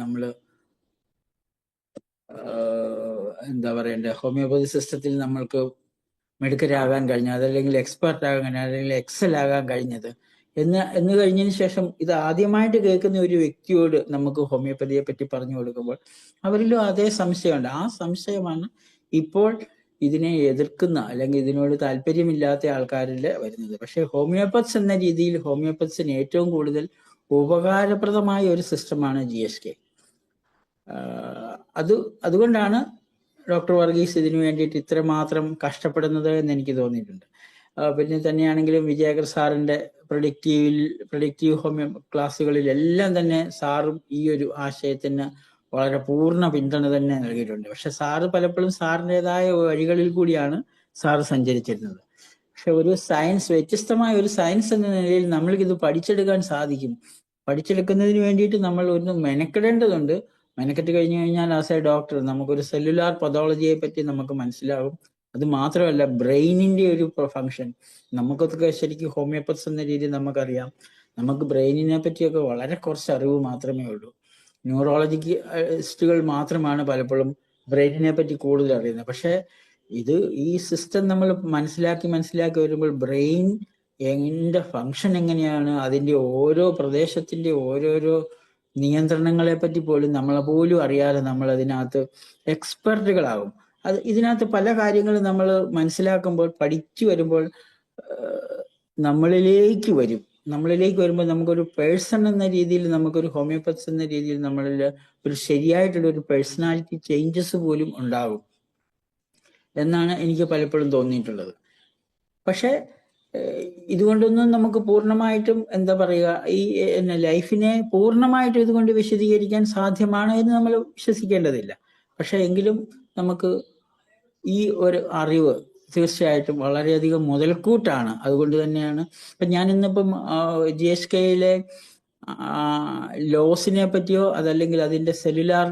എന്താ പറയണ്ടേ, ഹോമിയോപ്പതി സിസ്റ്റത്തിൽ നമ്മൾക്ക് മെഡിക്കലാകാൻ കഴിഞ്ഞത്, അതല്ലെങ്കിൽ എക്സ്പെർട്ട് ആകാൻ കഴിഞ്ഞത്, അല്ലെങ്കിൽ എക്സൽ ആകാൻ കഴിഞ്ഞത് എന്ന് കഴിഞ്ഞതിന് ശേഷം ഇത് ആദ്യമായിട്ട് കേൾക്കുന്ന ഒരു വ്യക്തിയോട് നമുക്ക് ഹോമിയോപ്പതിയെ പറ്റി പറഞ്ഞു കൊടുക്കുമ്പോൾ അവരിലും അതേ സംശയമുണ്ട്. ആ സംശയമാണ് ഇപ്പോൾ ഇതിനെ എതിർക്കുന്ന അല്ലെങ്കിൽ ഇതിനോട് താല്പര്യമില്ലാത്ത ആൾക്കാരിൽ വരുന്നത്. പക്ഷെ ഹോമിയോപ്പത്സ് എന്ന രീതിയിൽ ഹോമിയോപ്പത്സിന് ഏറ്റവും കൂടുതൽ ഉപകാരപ്രദമായ ഒരു സിസ്റ്റമാണ് GSK. അതുകൊണ്ടാണ് ഡോക്ടർ വർഗീസ് ഇതിനു വേണ്ടിയിട്ട് ഇത്രമാത്രം കഷ്ടപ്പെടുന്നത് എന്ന് എനിക്ക് തോന്നിയിട്ടുണ്ട്. പിന്നെ തന്നെയാണെങ്കിലും വിജയകർ സാറിന്റെ പ്രൊഡിക്റ്റീവ് ഹോമിയോ ക്ലാസ്സുകളിലെല്ലാം തന്നെ സാറും ഈ ഒരു ആശയത്തിന് വളരെ പൂർണ്ണ പിന്തുണ തന്നെ നൽകിയിട്ടുണ്ട്. പക്ഷെ സാറ് പലപ്പോഴും സാറിൻ്റെതായ വഴികളിൽ കൂടിയാണ് സാറ് സഞ്ചരിച്ചിരുന്നത്. പക്ഷെ ഒരു സയൻസ്, വ്യത്യസ്തമായ ഒരു സയൻസ് എന്ന നിലയിൽ നമ്മൾക്കിത് പഠിച്ചെടുക്കാൻ സാധിക്കും. പഠിച്ചെടുക്കുന്നതിന് വേണ്ടിയിട്ട് നമ്മൾ ഒന്ന് മെനക്കെടേണ്ടതുണ്ട്. മെനക്കെട്ട് കഴിഞ്ഞു കഴിഞ്ഞാൽ ആസ് എ ഡോക്ടർ നമുക്കൊരു സെല്ലുലാർ പതോളജിയെ പറ്റി നമുക്ക് മനസ്സിലാകും. അത് മാത്രമല്ല ബ്രെയിനിന്റെ ഒരു ഫങ്ഷൻ നമുക്കൊക്കെ ശരിക്കും ഹോമിയോപ്പത്സ് എന്ന രീതിയിൽ നമുക്കറിയാം. നമുക്ക് ബ്രെയിനിനെ പറ്റിയൊക്കെ വളരെ കുറച്ച് അറിവ് മാത്രമേ ഉള്ളൂ. ന്യൂറോളജിസ്റ്റുകൾ മാത്രമാണ് പലപ്പോഴും ബ്രെയിനിനെ പറ്റി കൂടുതൽ അറിയുന്നത്. പക്ഷെ ഈ സിസ്റ്റം നമ്മൾ മനസ്സിലാക്കി വരുമ്പോൾ ബ്രെയിൻ ഫങ്ഷൻ എങ്ങനെയാണ്, അതിന്റെ ഓരോ പ്രദേശത്തിന്റെ ഓരോരോ നിയന്ത്രണങ്ങളെ പറ്റി പോലും നമ്മളെ പോലും അറിയാതെ നമ്മൾ അതിനകത്ത് എക്സ്പെർട്ടുകളാകും. ഇതിനകത്ത് പല കാര്യങ്ങളും നമ്മൾ മനസ്സിലാക്കുമ്പോൾ പഠിച്ചു വരുമ്പോൾ നമ്മളിലേക്ക് വരുമ്പോൾ നമുക്കൊരു പേഴ്സൺ എന്ന രീതിയിൽ, നമുക്കൊരു ഹോമിയോപ്പത്സ് എന്ന രീതിയിൽ നമ്മളിൽ ഒരു ശരിയായിട്ടുള്ള ഒരു പേഴ്സണാലിറ്റി ചേഞ്ചസ് പോലും ഉണ്ടാകും എന്നാണ് എനിക്ക് പലപ്പോഴും തോന്നിയിട്ടുള്ളത്. പക്ഷെ ഇതുകൊണ്ടൊന്നും നമുക്ക് പൂർണ്ണമായിട്ടും എന്താ പറയുക, ഈ ലൈഫിനെ പൂർണ്ണമായിട്ടും ഇതുകൊണ്ട് വിശദീകരിക്കാൻ സാധ്യമാണ് എന്ന് നമ്മൾ വിശ്വസിക്കേണ്ടതില്ല. പക്ഷെ എങ്കിലും നമുക്ക് ഈ ഒരു അറിവ് തീർച്ചയായിട്ടും വളരെയധികം മുതൽക്കൂട്ടാണ്. അതുകൊണ്ട് തന്നെയാണ് ഇപ്പൊ ഞാൻ ഇന്നിപ്പം GSKയിലെ ലോസിനെ പറ്റിയോ അതല്ലെങ്കിൽ അതിന്റെ സെല്ലുലാർ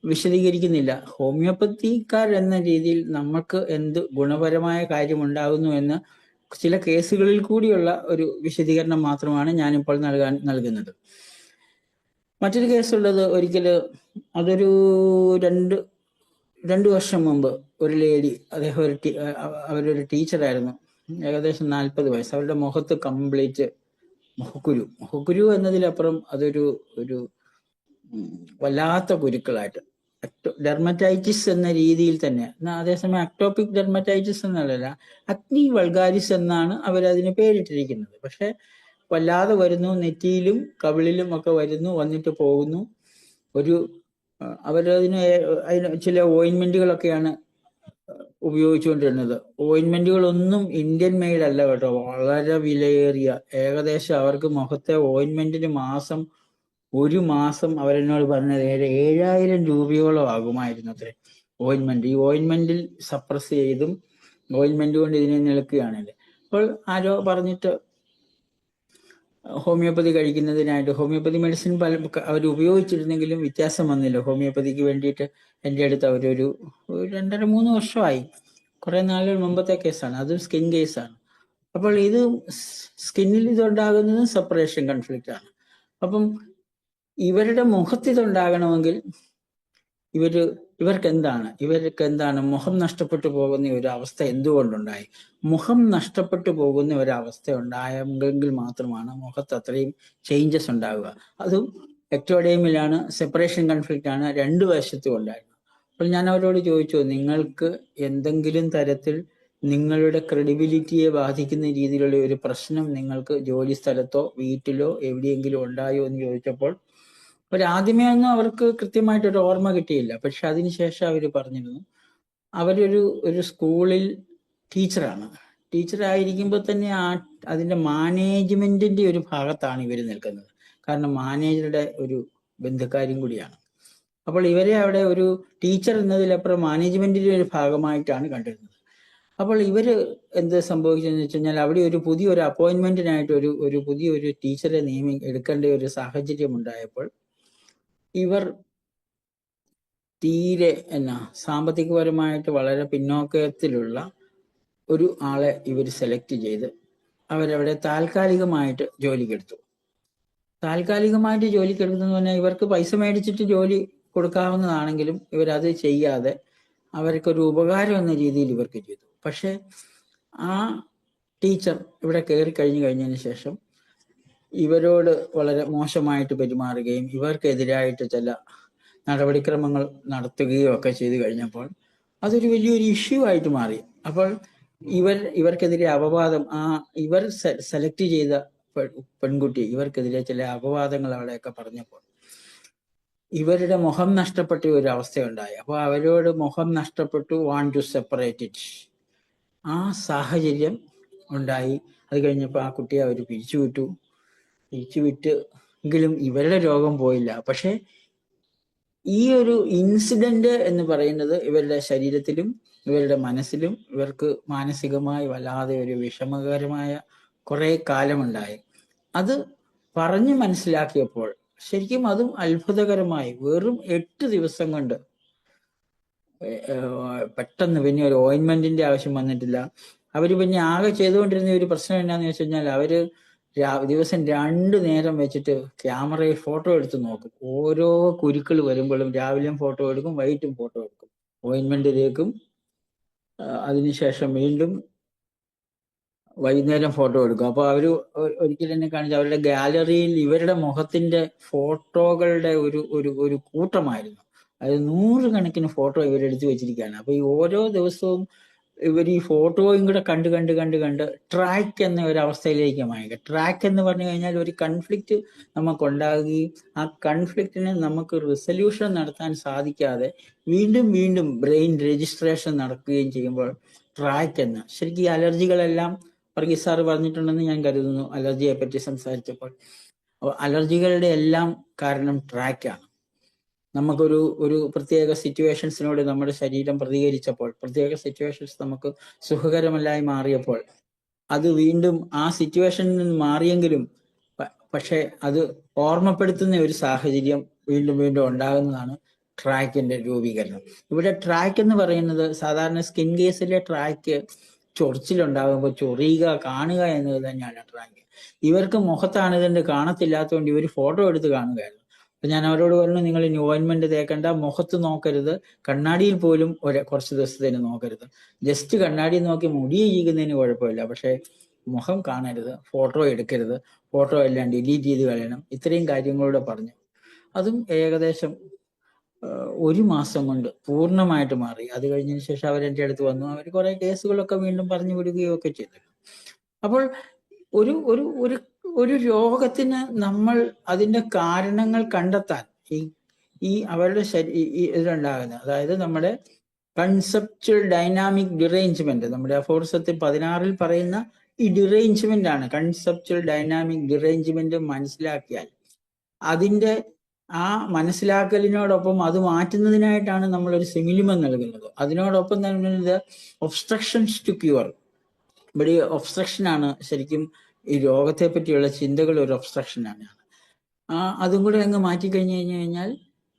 വിശദീകരിക്കുന്നില്ല. ഹോമിയോപ്പത്തിക്കാർ എന്ന രീതിയിൽ നമുക്ക് എന്ത് ഗുണപരമായ കാര്യം ഉണ്ടാകുന്നു എന്ന് ചില കേസുകളിൽ കൂടിയുള്ള ഒരു വിശദീകരണം മാത്രമാണ് ഞാനിപ്പോൾ നൽകുന്നത്. മറ്റൊരു കേസുള്ളത്, അതൊരു രണ്ടു വർഷം മുമ്പ് ഒരു ലേഡി, അദ്ദേഹം അവരൊരു ടീച്ചറായിരുന്നു, ഏകദേശം 40 വയസ്സ്. അവരുടെ മുഖത്ത് കംപ്ലീറ്റ് മുഖക്കുരു എന്നതിലപ്പുറം അതൊരു വല്ലാത്ത കുരുക്കളായിട്ട്, ഡെർമറ്റൈറ്റിസ് എന്ന രീതിയിൽ തന്നെ. അതേസമയം അക്ടോപിക് ഡെർമറ്റൈറ്റിസ് എന്നല്ല, അഗ്നി വൾഗാരിസ് എന്നാണ് അവരതിന് പേരിട്ടിരിക്കുന്നത്. പക്ഷെ വല്ലാതെ വരുന്നു, നെറ്റിയിലും കവിളിലും ഒക്കെ വന്നിട്ട് പോകുന്നു. അതിന് ചില ഓയിൻമെന്റുകളൊക്കെയാണ് ഉപയോഗിച്ചുകൊണ്ടിരുന്നത്. ഓയിൻമെന്റുകളൊന്നും ഇന്ത്യൻ മെയ്ഡ് അല്ല കേട്ടോ, വളരെ വിലയേറിയ. ഏകദേശം അവർക്ക് മുഖത്തെ ഓയിൻമെന്റിന് ഒരു മാസം അവരെന്നോട് പറഞ്ഞത് 7,000 രൂപയോളം ആകുമായിരുന്നു അത്രേ ഓയിൻമെന്റ്. ഈ ഓയിൻമെന്റിൽ സപ്രസ് ചെയ്തും ഓയിൻമെന്റ് കൊണ്ട് ഇതിനെ നിൽക്കുകയാണല്ലേ. അപ്പോൾ ആരോ പറഞ്ഞിട്ട് ഹോമിയോപ്പതി കഴിക്കുന്നതിനായിട്ട് ഹോമിയോപ്പതി മെഡിസിൻ പല അവർ ഉപയോഗിച്ചിരുന്നെങ്കിലും വ്യത്യാസം വന്നില്ല. ഹോമിയോപ്പതിക്ക് വേണ്ടിയിട്ട് എൻ്റെ അടുത്ത് അവരൊരു 2.5-3 വർഷമായി, കുറെ നാളുകൾ മുമ്പത്തെ കേസാണ്, അതും സ്കിൻ കേസാണ്. അപ്പോൾ ഇത് സ്കിന്നിൽ ഇതുണ്ടാകുന്നത് സെപ്പറേഷൻ കൺഫ്ലിക്റ്റ് ആണ്. അപ്പം ഇവരുടെ മുഖത്ത് ഇതുണ്ടാകണമെങ്കിൽ ഇവർക്ക് എന്താണ് മുഖം നഷ്ടപ്പെട്ടു പോകുന്ന ഒരു അവസ്ഥ എന്തുകൊണ്ടുണ്ടായി? മുഖം നഷ്ടപ്പെട്ടു പോകുന്ന ഒരു അവസ്ഥ ഉണ്ടായെങ്കിൽ മാത്രമാണ് മുഖത്ത് അത്രയും ചേഞ്ചസ് ഉണ്ടാവുക. അതും എക്ടോഡേമിലാണ്, സെപ്പറേഷൻ കൺഫ്ലിക്റ്റ് ആണ്, 2 വശത്തും ഉണ്ടായിരുന്നു. അപ്പോൾ ഞാൻ അവരോട് ചോദിച്ചു, നിങ്ങൾക്ക് എന്തെങ്കിലും തരത്തിൽ നിങ്ങളുടെ ക്രെഡിബിലിറ്റിയെ ബാധിക്കുന്ന രീതിയിലുള്ള ഒരു പ്രശ്നം നിങ്ങൾക്ക് ജോലി സ്ഥലത്തോ വീട്ടിലോ എവിടെയെങ്കിലും ഉണ്ടായോ എന്ന് ചോദിച്ചപ്പോൾ ആദ്യമേ ഒന്നും അവർക്ക് കൃത്യമായിട്ടൊരു ഓർമ്മ കിട്ടിയില്ല. പക്ഷെ അതിനുശേഷം അവർ പറഞ്ഞിരുന്നു, ഒരു സ്കൂളിൽ ടീച്ചറാണ്. ടീച്ചറായിരിക്കുമ്പോൾ തന്നെ അതിന്റെ മാനേജ്മെന്റിന്റെ ഒരു ഭാഗത്താണ് ഇവർ നിൽക്കുന്നത്. കാരണം മാനേജറുടെ ഒരു ബന്ധുക്കാരും കൂടിയാണ്. അപ്പോൾ ഇവരെ അവിടെ ഒരു ടീച്ചർ എന്നതിലപ്പുറം മാനേജ്മെന്റിന്റെ ഒരു ഭാഗമായിട്ടാണ് കണ്ടിരുന്നത്. അപ്പോൾ ഇവര് എന്ത് സംഭവിച്ചെന്ന് വെച്ച് കഴിഞ്ഞാൽ, അവിടെ ഒരു പുതിയൊരു അപ്പോയിന്റ്മെന്റിനായിട്ട് ഒരു പുതിയൊരു ടീച്ചറെ എടുക്കേണ്ട ഒരു സാഹചര്യം ഉണ്ടായപ്പോൾ ഇവർ തീരെ സാമ്പത്തികപരമായിട്ട് വളരെ പിന്നോക്കത്തിലുള്ള ഒരു ആളെ ഇവർ സെലക്ട് ചെയ്ത് അവരവിടെ താൽക്കാലികമായിട്ട് ജോലിക്കെടുത്തു. താൽക്കാലികമായിട്ട് ജോലിക്കെടുത്തെന്ന് പറഞ്ഞാൽ ഇവർക്ക് പൈസ മേടിച്ചിട്ട് ജോലി കൊടുക്കാവുന്നതാണെങ്കിലും ഇവരത് ചെയ്യാതെ അവർക്കൊരു ഉപകാരം എന്ന രീതിയിൽ ഇവർക്ക് ചെയ്തു. പക്ഷെ ആ ടീച്ചർ ഇവിടെ കയറി കഴിഞ്ഞതിന് ശേഷം ഇവരോട് വളരെ മോശമായിട്ട് പെരുമാറുകയും ഇവർക്കെതിരായിട്ട് ചില നടപടിക്രമങ്ങൾ നടത്തുകയോ ഒക്കെ ചെയ്തു കഴിഞ്ഞപ്പോൾ അതൊരു വലിയൊരു ഇഷ്യൂ ആയിട്ട് മാറി. അപ്പോൾ ഇവർക്കെതിരെ അപവാദം, ഇവർ സെലക്ട് ചെയ്ത പെൺകുട്ടി ഇവർക്കെതിരെ ചില അപവാദങ്ങൾ അവിടെയൊക്കെ പറഞ്ഞപ്പോൾ ഇവരുടെ മുഖം നഷ്ടപ്പെട്ട ഒരു അവസ്ഥയുണ്ടായി. അപ്പോൾ അവരോട് മുഖം നഷ്ടപ്പെട്ടു, വാണ്ട് ടു സെപ്പറേറ്റ് ഇറ്റ്, ആ സാഹചര്യം ഉണ്ടായി. അത് കഴിഞ്ഞപ്പോൾ ആ കുട്ടിയെ അവർ പിരിച്ചുവിട്ട് എങ്കിലും ഇവരുടെ രോഗം പോയില്ല. പക്ഷെ ഈ ഒരു ഇൻസിഡന്റ് എന്ന് പറയുന്നത് ഇവരുടെ ശരീരത്തിലും ഇവരുടെ മനസ്സിലും ഇവർക്ക് മാനസികമായി വല്ലാതെ ഒരു വിഷമകരമായ കുറെ കാലമുണ്ടായി. അത് പറഞ്ഞു മനസ്സിലാക്കിയപ്പോൾ ശരിക്കും അതും അത്ഭുതകരമായി വെറും 8 ദിവസം കൊണ്ട് പെട്ടെന്ന് പിന്നെ ഒരു ഓയിൻമെന്റിന്റെ ആവശ്യം വന്നിട്ടില്ല. അവര് പിന്നെ ആകെ ചെയ്തുകൊണ്ടിരുന്ന ഒരു പ്രശ്നം എന്താണെന്ന് വെച്ച് കഴിഞ്ഞാൽ, അവര് ദിവസം 2 നേരം വെച്ചിട്ട് ക്യാമറയിൽ ഫോട്ടോ എടുത്ത് നോക്കും. ഓരോ കുരുക്കൾ വരുമ്പോഴും രാവിലെയും ഫോട്ടോ എടുക്കും, വൈകിട്ടും ഫോട്ടോ എടുക്കും. ഓയിൻമെന്റ് തേക്കും, അതിനുശേഷം വീണ്ടും വൈകുന്നേരം ഫോട്ടോ എടുക്കും. അപ്പൊ അവര് ഒരിക്കലും എന്നെ കാണിച്ചു, അവരുടെ ഗാലറിയിൽ ഇവരുടെ മുഖത്തിന്റെ ഫോട്ടോകളുടെ ഒരു കൂട്ടമായിരുന്നു. അത് 100 കണക്കിന് ഫോട്ടോ ഇവരെടുത്ത് വെച്ചിരിക്കുകയാണ്. അപ്പൊ ഈ ഓരോ ദിവസവും ഇവർ ഈ ഫോട്ടോയും കൂടെ കണ്ട് ട്രാക്ക് എന്ന ഒരു അവസ്ഥയിലേക്ക് മാറുക. ട്രാക്ക് എന്ന് പറഞ്ഞു കഴിഞ്ഞാൽ ഒരു കൺഫ്ലിക്റ്റ് നമുക്കുണ്ടാകുകയും ആ കൺഫ്ലിക്റ്റിന് നമുക്ക് റിസൊല്യൂഷൻ നടത്താൻ സാധിക്കാതെ വീണ്ടും ബ്രെയിൻ രജിസ്ട്രേഷൻ നടക്കുകയും ചെയ്യുമ്പോൾ ട്രാക്ക് എന്ന്. ശരിക്കും ഈ അലർജികളെല്ലാം വർഗീസ് സാറ് പറഞ്ഞിട്ടുണ്ടെന്ന് ഞാൻ കരുതുന്നു അലർജിയെ പറ്റി സംസാരിച്ചപ്പോൾ. അലർജികളുടെ എല്ലാം കാരണം ട്രാക്കാണ്. നമുക്കൊരു പ്രത്യേക സിറ്റുവേഷൻസിനോട് നമ്മുടെ ശരീരം പ്രതികരിച്ചപ്പോൾ, പ്രത്യേക സിറ്റുവേഷൻസ് നമുക്ക് സുഖകരമല്ലായി മാറിയപ്പോൾ അത് വീണ്ടും ആ സിറ്റുവേഷനിൽ നിന്ന് മാറിയെങ്കിലും പക്ഷെ അത് ഓർമ്മപ്പെടുത്തുന്ന ഒരു സാഹചര്യം വീണ്ടും ഉണ്ടാകുന്നതാണ് ട്രാക്കിന്റെ രൂപീകരണം. ഇവിടെ ട്രാക്ക് എന്ന് പറയുന്നത് സാധാരണ സ്കിൻ കേസിലെ ട്രാക്ക് ചൊറിച്ചിലുണ്ടാകുമ്പോൾ ചൊറിയുക, കാണുക എന്നത് തന്നെയാണ് ട്രാക്ക്. ഇവർക്ക് മുഖത്താണ് ഇതിന്റെ കാണത്തില്ലാത്തതുകൊണ്ട് ഇവർ ഫോട്ടോ എടുത്ത് കാണുകയായിരുന്നു. അപ്പൊ ഞാൻ അവരോട് പറഞ്ഞു, നിങ്ങൾ ഇനി ഓയിൻമെന്റ് തേക്കണ്ട, മുഖത്ത് നോക്കരുത്, കണ്ണാടിയിൽ പോലും കുറച്ച് ദിവസത്തേന് നോക്കരുത്. ജസ്റ്റ് കണ്ണാടിയിൽ നോക്കി മുടി ചെയ്യുന്നതിന് കുഴപ്പമില്ല, പക്ഷെ മുഖം കാണരുത്, ഫോട്ടോ എടുക്കരുത്, ഫോട്ടോ എല്ലാം ഡിലീറ്റ് ചെയ്ത് കളയണം, ഇത്രയും കാര്യങ്ങളൂടെ പറഞ്ഞു. അതും ഏകദേശം 1 മാസം കൊണ്ട് പൂർണ്ണമായിട്ട് മാറി. അത് കഴിഞ്ഞതിന് ശേഷം അവരെന്റെ അടുത്ത് വന്നു. അവർ കുറെ കേസുകളൊക്കെ വീണ്ടും പറഞ്ഞു വിടുകയോ ഒക്കെ ചെയ്തു. അപ്പോൾ ഒരു രോഗത്തിന് നമ്മൾ അതിന്റെ കാരണങ്ങൾ കണ്ടെത്താൻ ഈ അവരുടെ ഇതിലുണ്ടാകുന്ന, അതായത് നമ്മുടെ കൺസെപ്ച്വൽ ഡൈനാമിക് ഡിറേഞ്ച്മെന്റ്, നമ്മുടെ അഫോർസത്തിൽ 16 പറയുന്ന ഈ ഡിറേഞ്ച്മെന്റ് ആണ്. കൺസെപ്ച്വൽ ഡൈനാമിക് ഡിറേഞ്ച്മെന്റ് മനസ്സിലാക്കിയാൽ അതിന്റെ ആ മനസ്സിലാക്കലിനോടൊപ്പം അത് മാറ്റുന്നതിനായിട്ടാണ് നമ്മൾ ഒരു സിമിലിമം നൽകുന്നത്. അതിനോടൊപ്പം തന്നെ ഒബ്സ്ട്രക്ഷൻസ് ടു ക്യൂർ. ഇവിടെ ഒബ്സ്ട്രക്ഷൻ ആണ് ശരിക്കും ഈ രോഗത്തെ പറ്റിയുള്ള ചിന്തകൾ ഒരു ഒബ്സ്ട്രക്ഷനാണ്. അതും കൂടെ അങ്ങ് മാറ്റിക്കഴിഞ്ഞു കഴിഞ്ഞാൽ